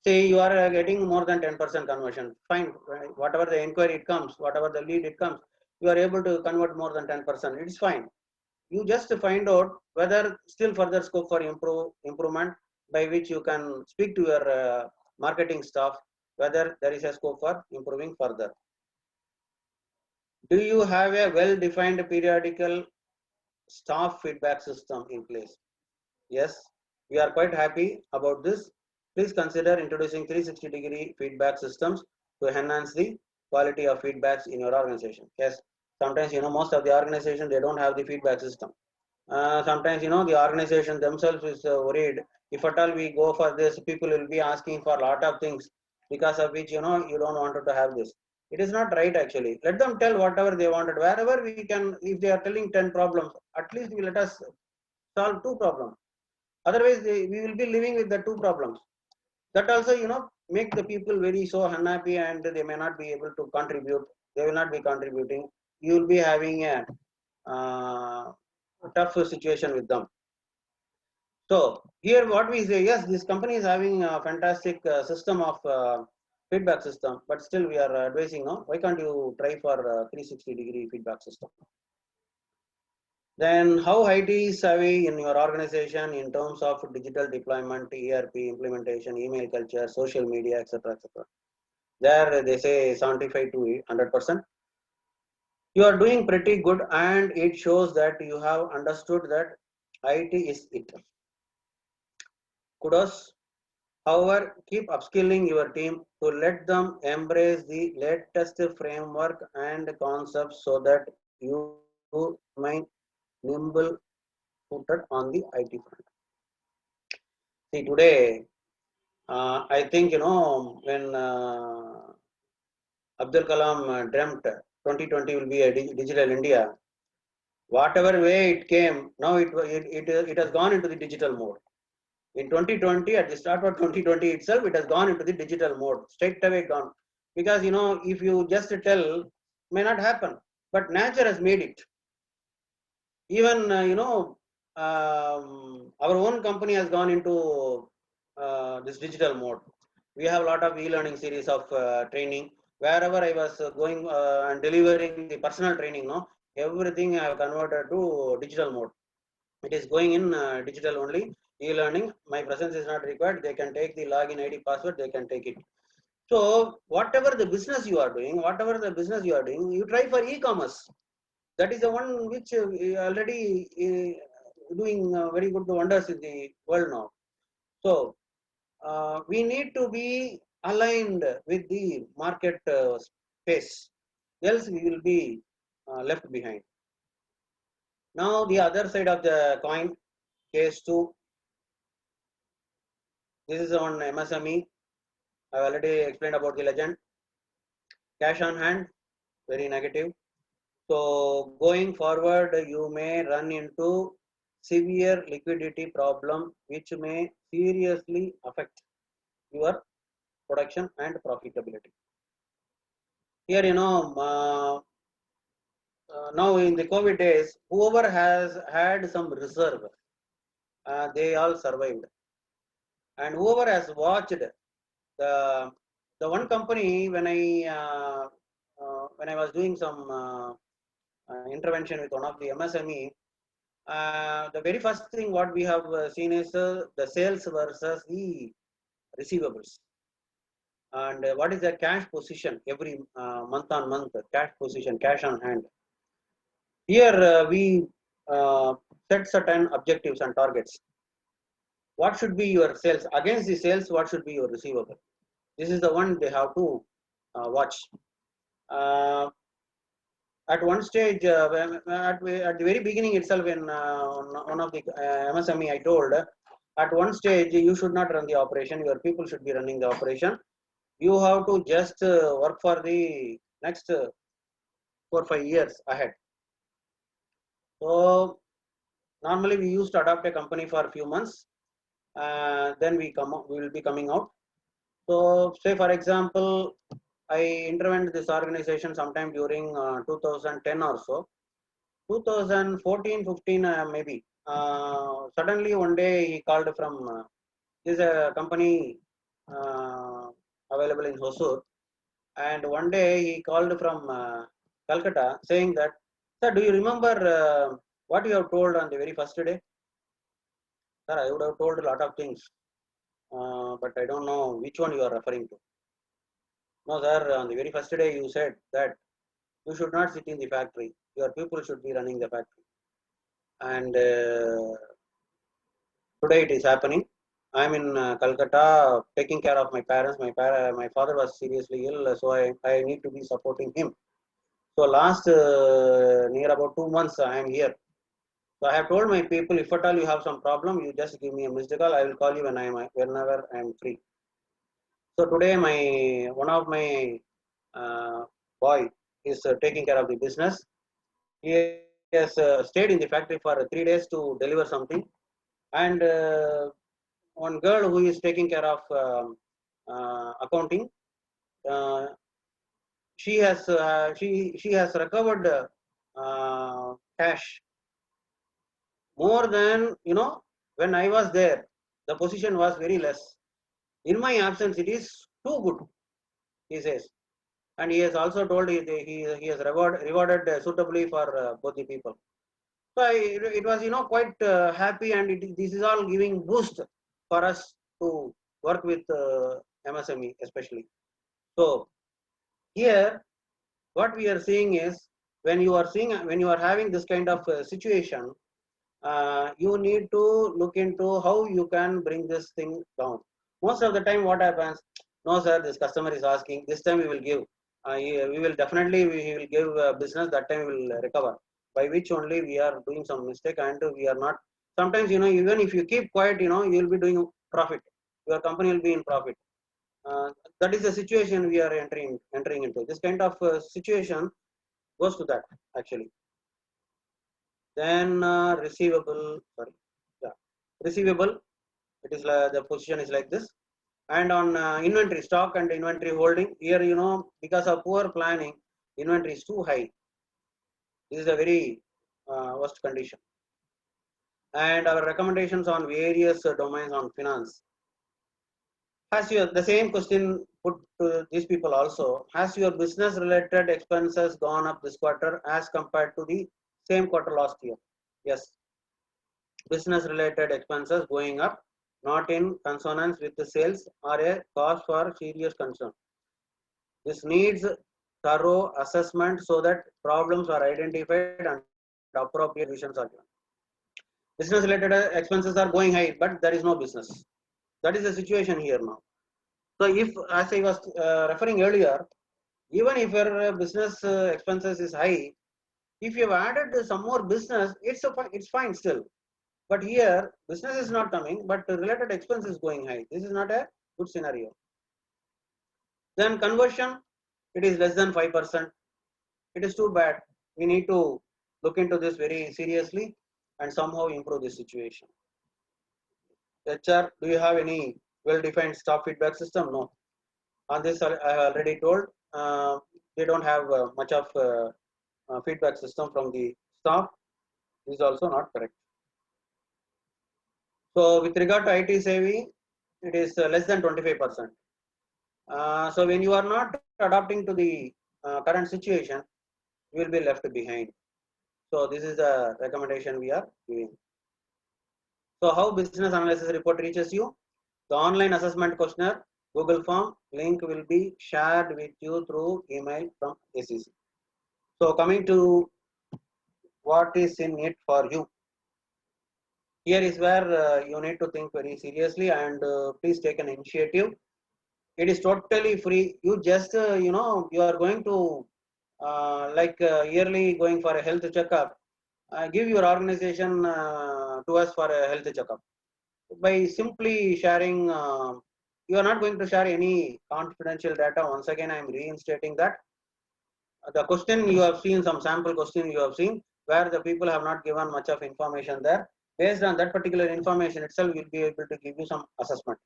Say you are getting more than 10% conversion, fine, right? Whatever the inquiry it comes, whatever the lead it comes, you are able to convert more than 10%, it's fine. You just find out whether still further scope for improvement, by which you can speak to your marketing staff whether there is a scope for improving further. Do you have a well-defined periodical staff feedback system in place? Yes, we are quite happy about this. Please consider introducing 360-degree feedback systems to enhance the quality of feedbacks in your organization. Yes, sometimes most of the organization they don't have the feedback system. Sometimes the organization themselves is worried. If at all we go for this, people will be asking for a lot of things, because of which you don't want to have this. It is not right actually. Let them tell whatever they wanted. Wherever we can, if they are telling 10 problems, at least we let us solve 2 problems. Otherwise, we will be living with the 2 problems. That also, make the people very so unhappy, and they may not be able to contribute. They will not be contributing. You will be having a tough situation with them. So here what we say, yes, this company is having a fantastic system of feedback system, but still we are advising, no, why can't you try for 360-degree feedback system? Then how IT is savvy in your organization in terms of digital deployment, ERP implementation, email culture, social media, etc., etc. There they say 75 to 100%. You are doing pretty good, and it shows that you have understood that IT is it. Kudos. However, keep upskilling your team to let them embrace the latest framework and concepts so that you remain nimble footed on the IT front. See, today, I think, when Abdul Kalam dreamt 2020 will be a digital India, whatever way it came, now it has gone into the digital mode. In 2020, at the start of 2020 itself, it has gone into the digital mode, straight away gone. Because, if you just tell, may not happen, but nature has made it. Even, our own company has gone into this digital mode. We have a lot of e-learning series of training. Wherever I was going and delivering the personal training, everything I have converted to digital mode. It is going in digital only, e-learning. My presence is not required. They can take the login ID password, they can take it. So whatever the business you are doing, you try for e-commerce. That is the one which already doing very good wonders in the world now. So we need to be aligned with the market space, else we will be left behind. Now the other side of the coin, case 2. This is on MSME. I have already explained about the legend. Cash on hand, very negative. So going forward, you may run into severe liquidity problem, which may seriously affect your production and profitability. Here, now in the COVID days, whoever has had some reserve, they all survived. And whoever has watched the one company, when I was doing some intervention with one of the MSME, the very first thing what we have seen is the sales versus the receivables, and what is the cash position every month on month, cash position, cash on hand. Here we set certain objectives and targets. What should be your sales against the sales? What should be your receivable? This is the one they have to watch. At one stage, at the very beginning itself, in one of the MSME, I told, at one stage you should not run the operation. Your people should be running the operation. You have to just work for the next 4 or 5 years ahead. So normally we used to adopt a company for a few months. Then we will be coming out. So say for example, I intervened this organization sometime during 2010 or so. 2014, 15 maybe. Suddenly one day he called from, this is a company available in Hosur. And one day he called from Calcutta saying that, sir, do you remember what you have told on the very first day? Sir, I would have told a lot of things, but I don't know which one you are referring to. No, sir, on the very first day you said that you should not sit in the factory. Your people should be running the factory. And today it is happening. I'm in Calcutta taking care of my parents. My father was seriously ill, so I need to be supporting him. So last near about 2 months I am here. So I have told my people, if at all you have some problem, you just give me a missed call. I will call you whenever I am free. So today one of my boy is taking care of the business. He has stayed in the factory for 3 days to deliver something, and one girl who is taking care of accounting, uh, she has recovered cash more than, when I was there. The position was very less. In my absence, it is too good, he says, and he has also told he has rewarded suitably for both the people. So it was, quite happy, and this is all giving boost for us to work with MSME especially. So here, what we are seeing is, when you are having this kind of situation, you need to look into how you can bring this thing down. Most of the time, what happens? No, sir, this customer is asking. This time we will give. We will definitely we will give business. That time we will recover. By which only we are doing some mistake, and we are not. Sometimes, even if you keep quiet, you will be doing profit. Your company will be in profit. That is the situation we are entering into. This kind of situation goes to that actually. Then receivable, sorry, yeah, receivable. It is the position is like this. And on inventory, stock and inventory holding, here, because of poor planning, inventory is too high. This is a very worst condition. And our recommendations on various domains on finance. Has the same question put to these people also? Has your business related expenses gone up this quarter as compared to the same quarter last year? Yes. Business related expenses going up, not in consonance with the sales, are a cause for serious concern. This needs thorough assessment so that problems are identified and appropriate solutions are given. Business related expenses are going high, but there is no business. That is the situation here now. So if, as I was referring earlier, even if your business expenses is high, if you have added some more business, it's fine still. But here, business is not coming, but the related expense is going high. This is not a good scenario. Then conversion, it is less than 5%. It is too bad. We need to look into this very seriously and somehow improve this situation. HR, do you have any well-defined staff feedback system? No. On this, I already told, they don't have much of feedback system from the staff. This is also not correct. So with regard to IT savvy, it is less than 25%. So when you are not adapting to the current situation, you will be left behind. So this is the recommendation we are giving. So how business analysis report reaches you? The online assessment questionnaire, Google form link will be shared with you through email from ACC. So coming to what is in it for you. Here is where you need to think very seriously, and please take an initiative. It is totally free. You just, you are going to yearly going for a health checkup. Give your organization to us for a health checkup. By simply sharing, you are not going to share any confidential data. Once again, I am reinstating that. The question you have seen, some sample question you have seen, where the people have not given much of information there. Based on that particular information itself, we will be able to give you some assessment.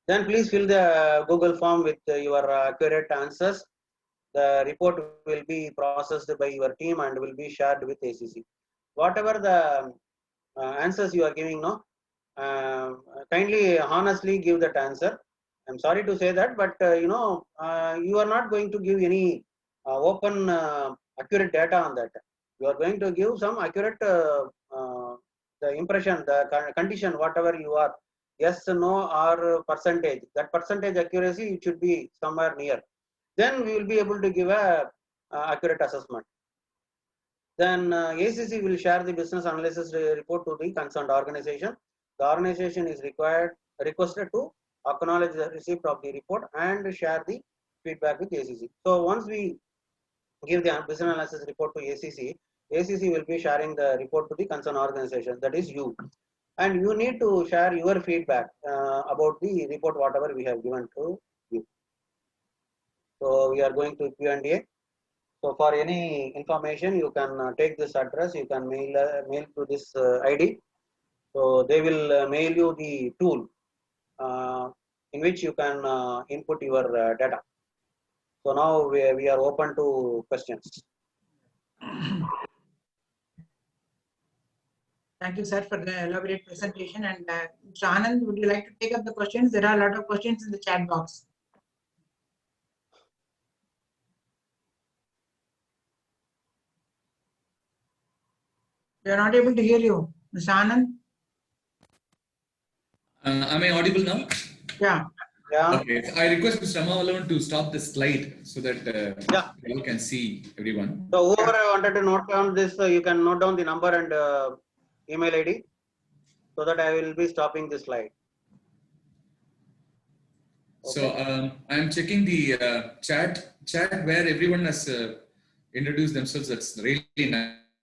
Then please fill the Google form with your accurate answers. The report will be processed by your team and will be shared with ACC. Whatever the answers you are giving, kindly honestly give that answer. I'm sorry to say that, but you are not going to give any open accurate data on that. You are going to give some accurate the impression, the condition, whatever you are, yes, no, or percentage. That percentage accuracy, it should be somewhere near. Then we will be able to give a accurate assessment. Then ACC will share the business analysis report to the concerned organization. The organization is requested to acknowledge the receipt of the report and share the feedback with ACC. So once we give the business analysis report to ACC, ACC will be sharing the report to the concerned organization, that is you. And you need to share your feedback about the report, whatever we have given to you. So we are going to Q&A. So for any information, you can take this address. You can mail to this ID. So they will mail you the tool in which you can input your data. So now we are open to questions. Thank you, sir, for the elaborate presentation. And Mr. Anand, would you like to take up the questions? There are a lot of questions in the chat box. We are not able to hear you, Mr. Anand. Am I audible now? Yeah. Yeah. Okay. I request Mr. Ramavallabhan to stop the slide so that Yeah. you can see everyone. So whoever wanted to note down this, you can note down the number and email ID, so that I will be stopping this slide. So I'm checking the chat where everyone has introduced themselves. That's really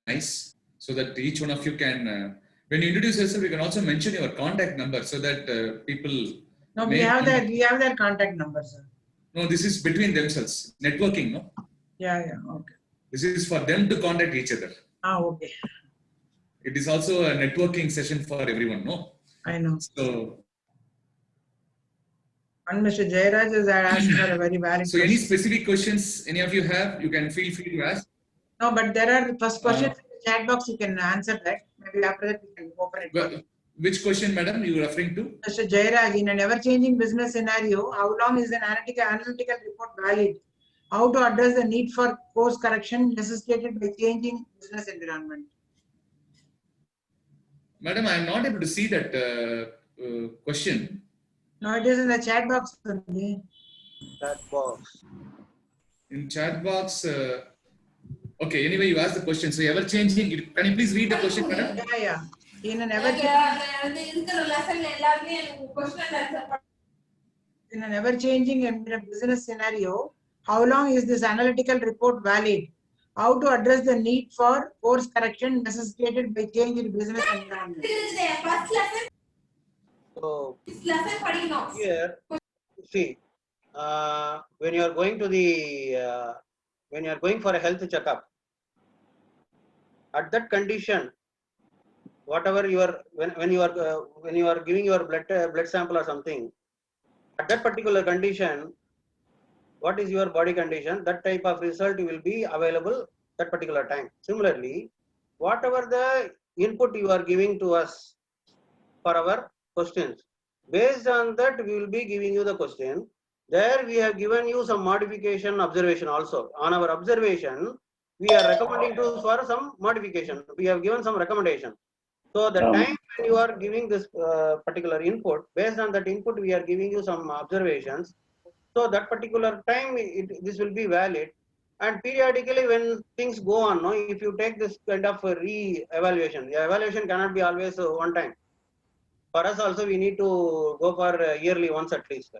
nice. So that each one of you can, when you introduce yourself, you can also mention your contact number so that people. No, we have that. We have their contact number, sir. No, this is between themselves. Networking, no? Yeah. Okay. This is for them to contact each other. Okay. It is also a networking session for everyone, no? I know. So. And Mr. Jairaj has asked for a very valid So question. any specific questions any of you have, you can feel free to ask. No, but there are first questions in the chat box. You can answer that. Maybe after that we can open it. Well, which question, madam, you are referring to? Mr. Jairaj, in an ever-changing business scenario, how long is an analytical report valid? How to address the need for course correction necessitated by changing business environment? Madam, I am not able to see that question. No, it is in the chat box only. Chat box. In chat box, okay, anyway, you asked the question. So ever changing, can you please read the question, madam? Yeah. In an ever-changing business scenario, how long is this analytical report valid? How to address the need for course correction necessitated by change in business environment? So here, see, when you are going to the when you are going for a health checkup, at that condition, whatever you are when you are giving your blood sample or something, at that particular condition, what is your body condition? That type of result will be available that particular time. Similarly, whatever the input you are giving to us for our questions, based on that we will be giving you the question. There we have given you some modification observation also. On our observation, we are recommending to for some modification. We have given some recommendation. So the time when you are giving this particular input, based on that input, we are giving you some observations. So that particular time, this will be valid. And periodically, when things go on, no, if you take this kind of re-evaluation, the evaluation cannot be always one time. For us also, we need to go for yearly once at least.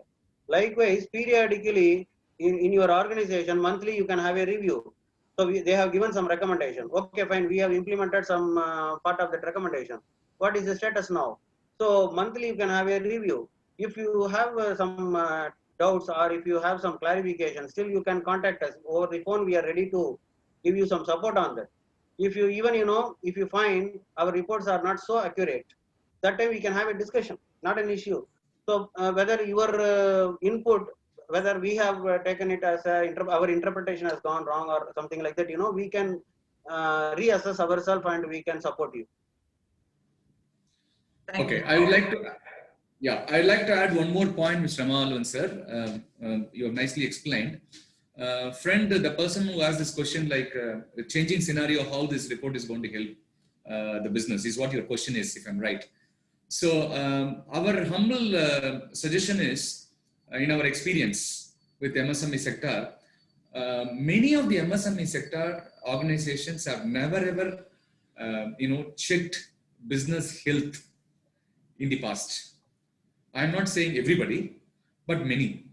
Likewise, periodically, in your organization, monthly, you can have a review. So they have given some recommendation. Okay, fine, we have implemented some part of that recommendation. What is the status now? So monthly, you can have a review. If you have some doubts or if you have some clarification, still you can contact us over the phone. We are ready to give you some support on that. If you even, if you find our reports are not so accurate, that time we can have a discussion, not an issue. So whether your input, whether we have taken it as our interpretation has gone wrong or something like that, we can reassess ourselves and we can support you. Okay, I would like to. Yeah, I'd like to add one more point, Mr. Ramavallabhan, sir. You have nicely explained. Friend, the person who asked this question, like the changing scenario, how this report is going to help the business, is what your question is, if I'm right. So our humble suggestion is, in our experience with the MSME sector, many of the MSME sector organizations have never ever, checked business health in the past. I'm not saying everybody, but many.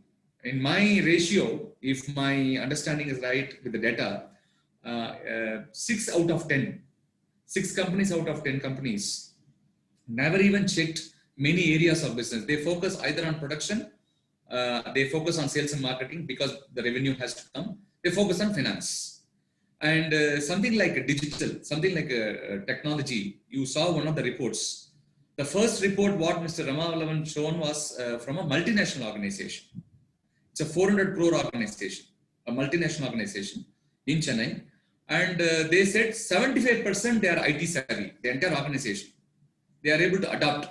In my ratio, if my understanding is right with the data, 6 companies out of 10 companies never even checked many areas of business. They focus either on production They focus on sales and marketing because the revenue has to come. They focus on finance. And something like digital, something like technology. You saw one of the reports. The first report what Mr. Ramavallabhan shown was from a multinational organization. It's a 400 crore organization, a multinational organization in Chennai. And they said 75% they are IT savvy, the entire organization. They are able to adapt.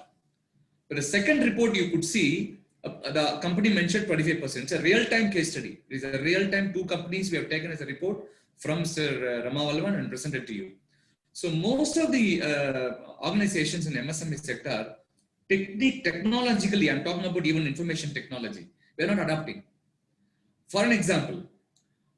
But the second report you could see, the company mentioned 25%. It's a real-time case study. It is a real-time 2 companies we have taken as a report from Mr. Ramavallabhan and presented to you. So most of the organizations in MSME sector, technologically, I'm talking about even information technology, they're not adapting. For an example,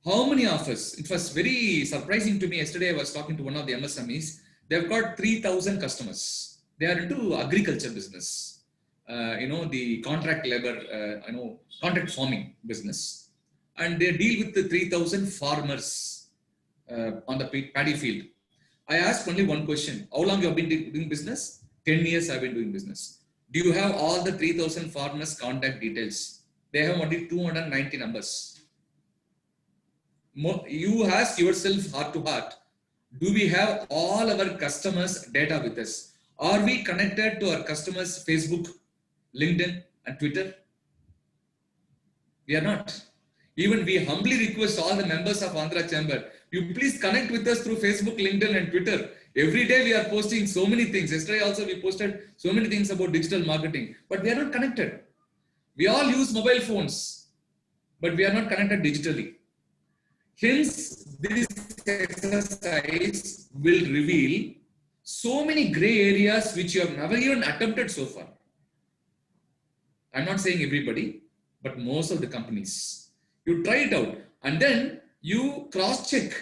how many of us, it was very surprising to me, yesterday I was talking to one of the MSMEs, they've got 3,000 customers. They are into agriculture business, the contract labor, contract farming business. And they deal with the 3,000 farmers on the paddy field. I asked only one question. How long you have been doing business? 10 years I've been doing business. Do you have all the 3,000 farmers' contact details? They have only 290 numbers. You ask yourself heart to heart, do we have all our customers' data with us? Are we connected to our customers' Facebook, LinkedIn and Twitter? We are not. Even we humbly request all the members of Andhra Chamber, you please connect with us through Facebook, LinkedIn and Twitter. Every day we are posting so many things. Yesterday also we posted so many things about digital marketing, but we are not connected. We all use mobile phones, but we are not connected digitally. Hence, this exercise will reveal so many gray areas which you have never even attempted so far. I'm not saying everybody, but most of the companies. You try it out and then you cross-check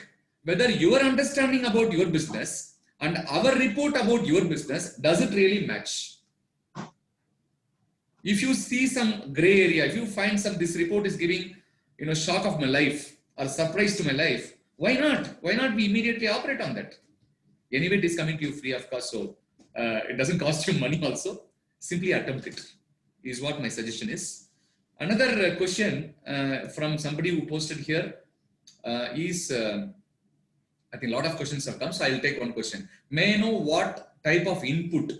whether your understanding about your business and our report about your business, does it really match? If you see some gray area, if you find this report is giving, shock of my life or surprise to my life, why not? Why not we immediately operate on that? Anyway, it is coming to you free of cost, so it doesn't cost you money also. Simply attempt it, is what my suggestion is. Another question from somebody who posted here is, I think a lot of questions have come, so I will take one question. May I know what type of input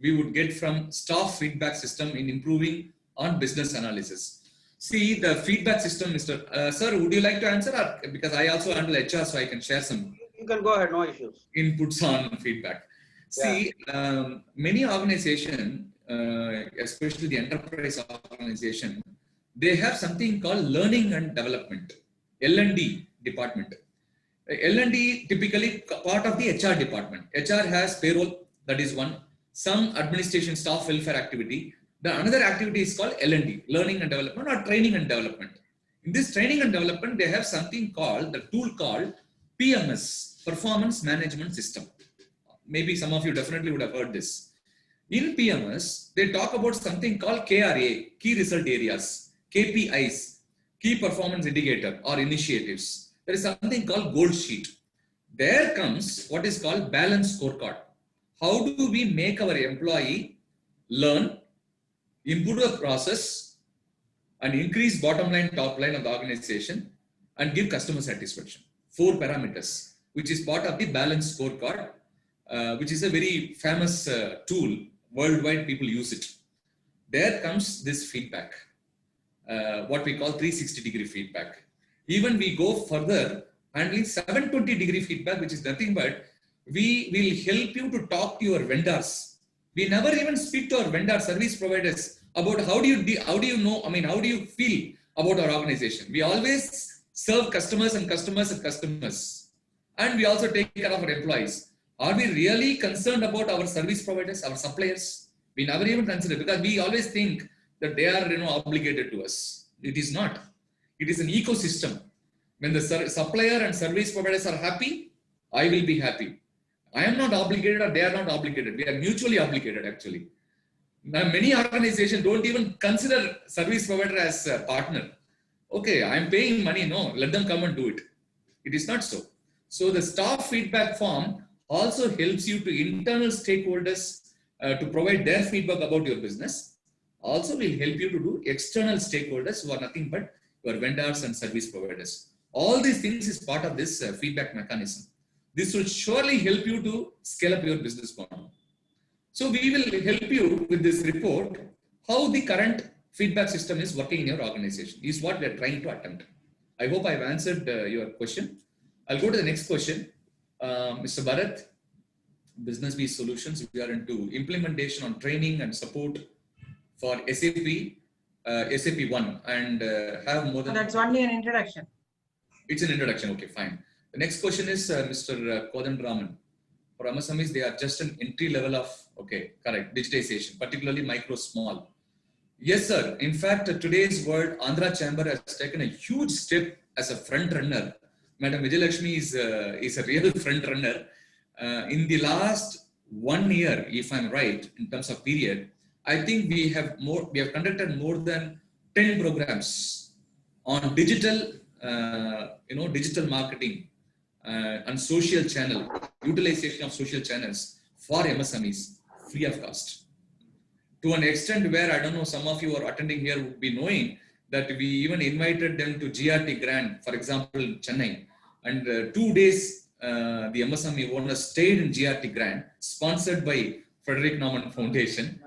we would get from staff feedback system in improving on business analysis? See, the feedback system, Mr. Sir, would you like to answer? Or, because I also handle HR, so I can share some. You can go ahead, no issues. Inputs on feedback. See, many organizations, especially the enterprise organization, they have something called learning and development, L&D department. L&D typically part of the HR department. HR has payroll, that is one. Some administration staff welfare activity. The another activity is called L&D, learning and development or training and development. In this training and development, they have something called, the tool called PMS, Performance Management System. Maybe some of you definitely would have heard this. In PMS, they talk about something called KRA, Key Result Areas, KPIs, Key Performance Indicator or initiatives. There is something called Gold Sheet. There comes what is called Balanced Scorecard. How do we make our employee learn, improve the process, and increase bottom line, top line of the organization, and give customer satisfaction? 4 parameters, which is part of the Balanced Scorecard, which is a very famous tool. Worldwide, people use it. There comes this feedback, what we call 360-degree feedback. Even we go further, handling 720-degree feedback, which is nothing but we will help you to talk to your vendors. We never even speak to our vendor service providers about how do you know, how do you feel about our organization. We always serve customers and customers and customers. And we also take care of our employees. Are we really concerned about our service providers, our suppliers? We never even consider, because we always think that they are obligated to us. It is not. It is an ecosystem. When the supplier and service providers are happy, I will be happy. I am not obligated or they are not obligated. We are mutually obligated actually. Now, many organizations don't even consider service provider as a partner. Okay, I am paying money. No, let them come and do it. It is not so. So the staff feedback form also helps you to internal stakeholders to provide their feedback about your business. Also will help you to do external stakeholders who are nothing but your vendors and service providers. All these things is part of this feedback mechanism. This will surely help you to scale up your business model. So we will help you with this report, how the current feedback system is working in your organization is what we are trying to attempt. I hope I've answered your question. I'll go to the next question. Mr. Bharat, Business Bee Solutions, we are into implementation on training and support for SAP, SAP 1 and have more than... That's only an introduction. It's an introduction, okay, fine. The next question is Mr. Kodandaraman. For MSMEs, they are just an entry level of, okay, correct, digitization, particularly micro, small. Yes, sir. In fact, today's world, Andhra Chamber has taken a huge step as a front runner. Madam Vijayalakshmi is a real front runner. In the last 1 year, if I'm right, in terms of period, I think we have conducted more than 10 programs on digital, digital marketing and social channel, utilization of social channels for MSMEs, free of cost. To an extent where, I don't know, some of you are attending here would be knowing that we even invited them to GRT Grand, for example, in Chennai. And 2 days, the MSME owners stayed in GRT Grand, sponsored by Frederick Naumann Foundation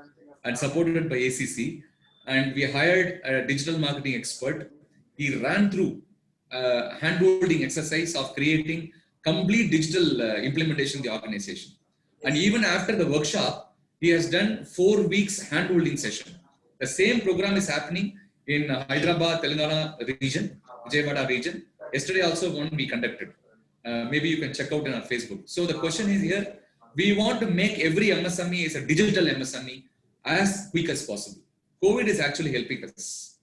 and supported by ACC. And we hired a digital marketing expert. He ran through hand-holding exercise of creating complete digital implementation of the organization. And even after the workshop, he has done 4 weeks hand-holding session. The same program is happening in Hyderabad, Telangana region, Vijayawada region. Yesterday also one we conducted. Maybe you can check out in our Facebook. So the question is here, we want to make every MSME as a digital MSME as quick as possible. COVID is actually helping us.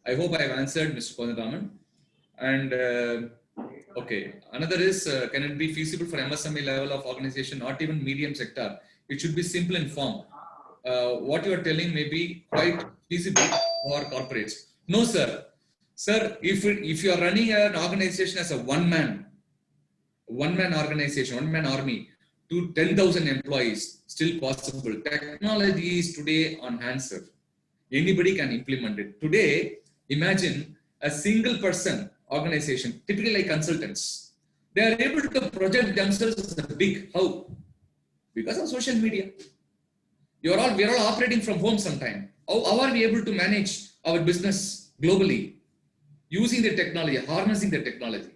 I hope I have answered Mr. Kodandaraman. And okay, another is, can it be feasible for MSME level of organization, not even medium sector? It should be simple in form. What you are telling may be quite feasible for corporates. No, sir. Sir, if you are running an organization as a one-man organization, one-man army to 10,000 employees, still possible. Technology is today on hand, sir. Anybody can implement it. Today, imagine a single person organization, typically like consultants. They are able to project themselves as a big how? Because of social media. We are all operating from home sometime. How are we able to manage our business globally? Using the technology, harnessing the technology.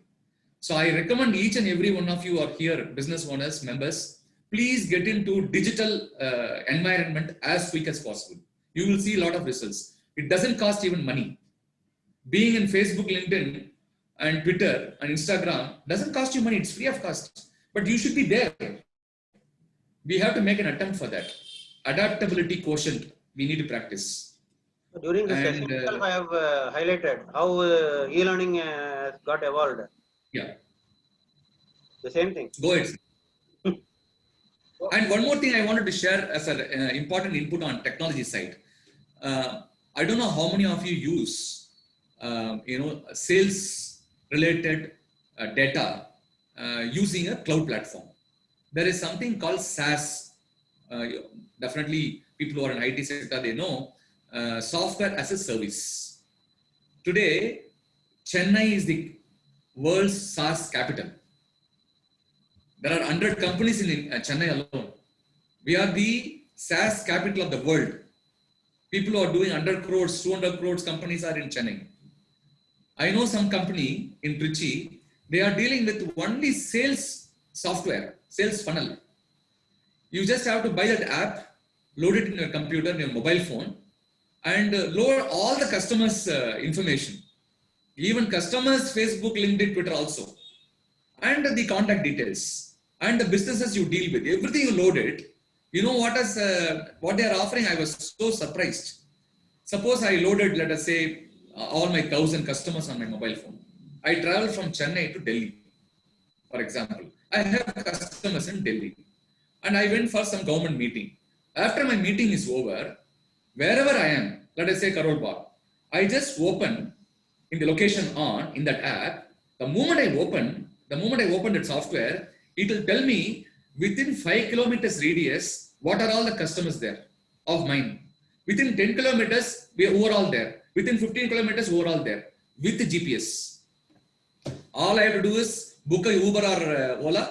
So I recommend each and every one of you are here, business owners, members, please get into digital environment as quick as possible. You will see a lot of results. It doesn't cost even money. Being in Facebook, LinkedIn, and Twitter and Instagram doesn't cost you money. It's free of cost. But you should be there. We have to make an attempt for that. Adaptability quotient, we need to practice. During the session itself, I have highlighted how e-learning got evolved. Yeah. The same thing. Go ahead. And one more thing I wanted to share as an important input on technology side. I don't know how many of you use, sales related data using a cloud platform. There is something called SaaS. Definitely people who are in IT sector, they know software as a service. Today, Chennai is the world's SaaS capital. There are 100 companies in Chennai alone. We are the SaaS capital of the world. People who are doing 100 crores, 200 crores companies are in Chennai. I know some company in Trichy, they are dealing with only sales software, sales funnel. You just have to buy that app, load it in your computer, in your mobile phone, and load all the customers' information. Even customers' Facebook, LinkedIn, Twitter also. And the contact details. And the businesses you deal with. Everything you load it. You know what they are offering? I was so surprised. Suppose I loaded, let us say, all my 1,000 customers on my mobile phone. I travel from Chennai to Delhi, for example. I have customers in Delhi. And I went for some government meeting. After my meeting is over, wherever I am, let us say Karol Bagh, I just open in the location on in that app. The moment I open that software, it will tell me within 5 kilometers radius what are all the customers there of mine. Within 10 kilometers, we are overall there. Within 15 kilometers, overall there with the GPS. All I have to do is book a Uber or Ola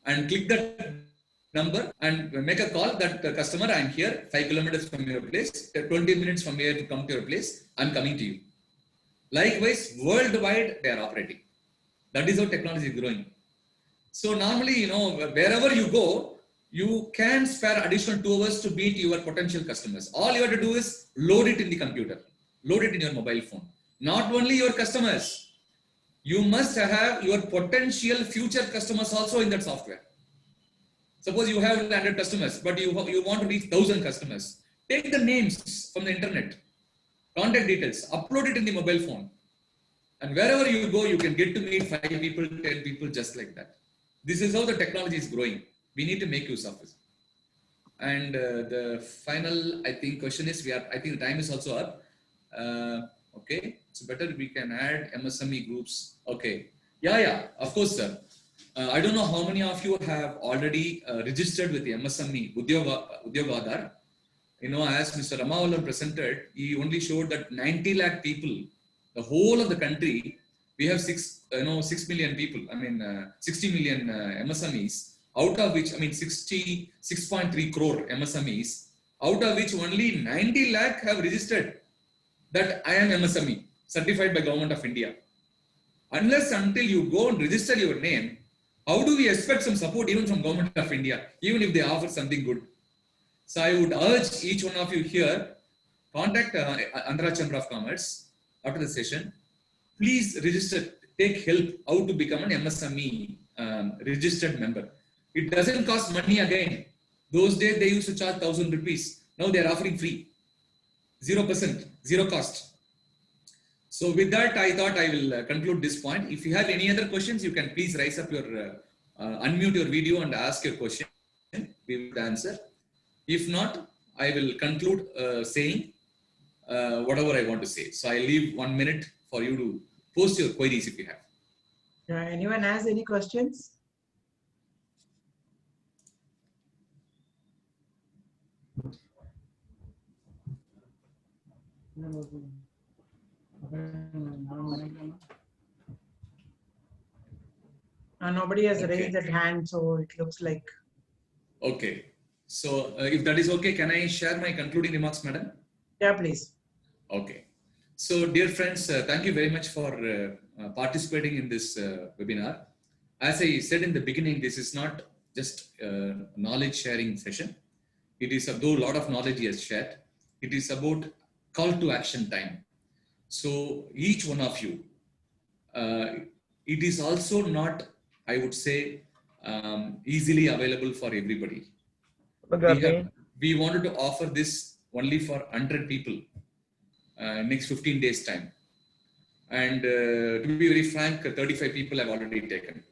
and click that number and make a call that customer, I am here 5 kilometers from your place, 20 minutes from here to come to your place, I am coming to you. Likewise, worldwide they are operating. That is how technology is growing. So normally, wherever you go, you can spare additional 2 hours to meet your potential customers. All you have to do is load it in the computer, load it in your mobile phone. Not only your customers, you must have your potential future customers also in that software. Suppose you have 100 customers, but you want to reach 1,000 customers. Take the names from the internet, contact details, upload it in the mobile phone. And wherever you go, you can get to meet 5 people, 10 people, just like that. This is how the technology is growing. We need to make use of it. And the final, I think, question is, I think the time is also up. Okay, so better we can add MSME groups. Okay, yeah, of course, sir. I don't know how many of you have already registered with the MSME Udyogadar. As Mr. Ramavallabhan presented, he only showed that 90 lakh people, the whole of the country, we have 6 million people. 60 million MSMEs, out of which, 6.3 crore MSMEs, out of which only 90 lakh have registered that I am MSME, certified by Government of India. Unless until you go and register your name, how do we expect some support even from Government of India, even if they offer something good? So I would urge each one of you here, contact Andhra Chamber of Commerce after the session. Please register, take help how to become an MSME registered member. It doesn't cost money again. Those days they used to charge 1,000 rupees. Now they are offering free. 0%, zero cost. So with that, I thought I will conclude this point. If you have any other questions, you can please raise up your, unmute your video and ask your question. We will answer. If not, I will conclude saying whatever I want to say. So I leave 1 minute for you to post your queries if you have. Anyone has any questions? Nobody has raised that hand, so it looks like. Okay. So if that is okay, can I share my concluding remarks, madam? Yeah, please. Okay. So dear friends, thank you very much for participating in this webinar. As I said in the beginning, this is not just a knowledge sharing session. It is though a lot of knowledge he has shared. It is about call to action time. So each one of you, it is also not, I would say, easily available for everybody. We wanted to offer this only for 100 people next 15 days time. And to be very frank, 35 people have already taken.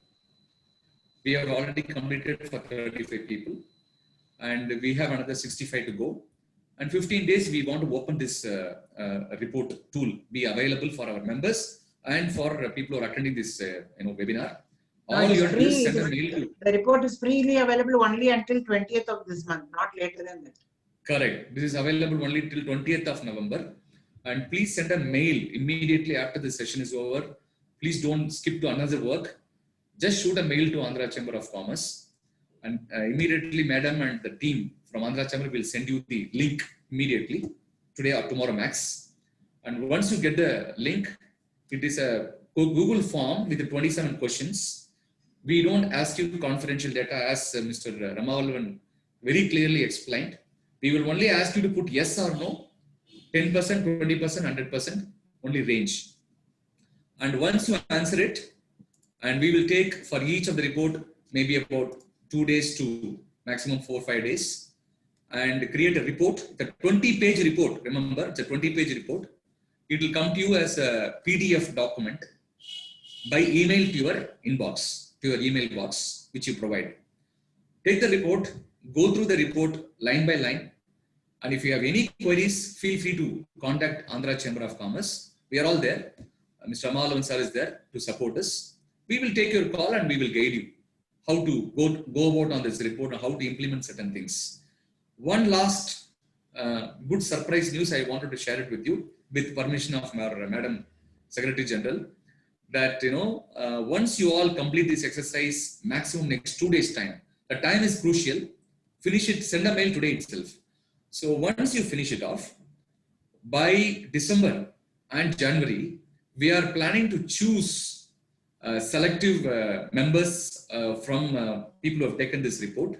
We have already completed for 35 people. And we have another 65 to go. And 15 days, we want to open this report tool, be available for our members and for people who are attending this webinar. All you have to do is send a mail to. The report is freely available only until 20th of this month, not later than that. Correct. This is available only till 20th of November. And please send a mail immediately after the session is over. Please don't skip to another work. Just shoot a mail to Andhra Chamber of Commerce. And immediately, madam and the team from Andhra Chamber will send you the link immediately, today or tomorrow max. And once you get the link, it is a Google form with the 27 questions. We don't ask you confidential data, as Mr. Ramavallabhan very clearly explained. We will only ask you to put yes or no, 10%, 20%, 100%, only range. And once you answer it, and we will take for each of the report maybe about 2 days to maximum 4 or 5 days, and create a report, the 20-page report. Remember, it's a 20-page report. It will come to you as a PDF document by email to your inbox, to your email box, which you provide. Take the report, go through the report line by line, and if you have any queries, feel free to contact Andhra Chamber of Commerce. We are all there. Mr. Ramavallabhan sir is there to support us. We will take your call and we will guide you how to go about on this report and how to implement certain things. One last good surprise news. I wanted to share it with you with permission of our Madam Secretary General. That once you all complete this exercise, maximum next 2 days time. The time is crucial. Finish it. Send a mail today itself. So once you finish it off, by December and January, we are planning to choose selective members from people who have taken this report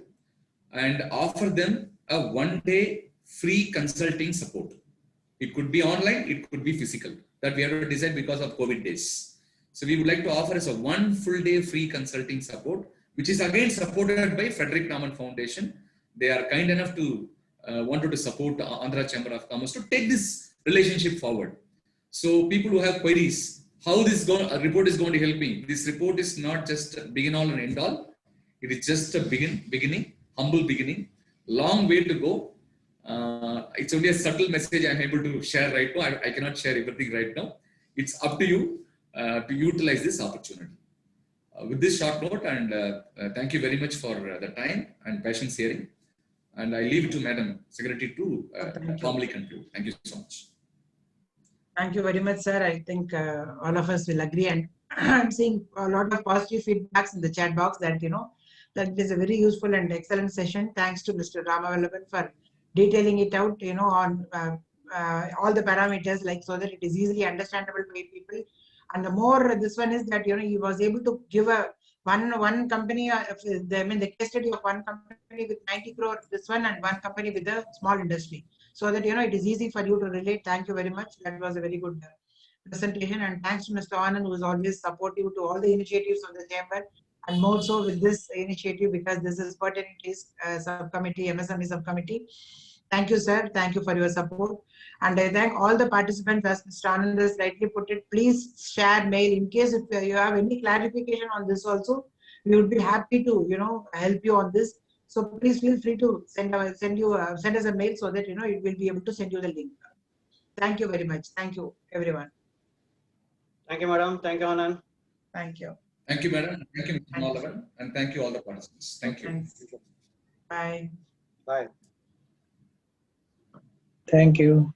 and offer them a 1-day free consulting support. It could be online, it could be physical. That we have to decide because of COVID days. So we would like to offer as a 1 full day free consulting support, which is again supported by V.Ramavallabhan Foundation. They are kind enough to wanted to support Andhra Chamber of Commerce to take this relationship forward. So people who have queries, how this report is going to help me. This report is not just a begin all and end all. It is just a beginning, humble beginning, long way to go. It's only a subtle message I'm able to share right now. I cannot share everything right now. It's up to you to utilize this opportunity. With this short note, and thank you very much for the time and patience hearing. And I leave it to Madam Secretary to formally conclude. Thank you so much. Thank you very much, sir. I think all of us will agree, and I'm seeing a lot of positive feedbacks in the chat box that that it is a very useful and excellent session. Thanks to Mr. Ramavallabhan for detailing it out, on all the parameters, like so that it is easily understandable by people. And the more this one is that he was able to give a one company, the case study of one company with 90 crore, this one, and one company with a small industry, so that it is easy for you to relate. Thank you very much. That was a very good presentation, and thanks to Mr. Anand, who is always supportive to all the initiatives of the chamber, and more so with this initiative because this is pertinent subcommittee, MSME subcommittee. Thank you, sir. Thank you for your support. And I thank all the participants, as Mr. Anand has rightly put it. Please share mail in case if you have any clarification on this also. We would be happy to, help you on this. So please feel free to send us a mail so that, it will be able to send you the link. Thank you very much. Thank you, everyone. Thank you, madam. Thank you, Anand. Thank you. Thank you, madam. Thank you, Mr. Ramavallabhan. And thank you all the participants. Thank you. Thanks. Bye. Bye. Thank you.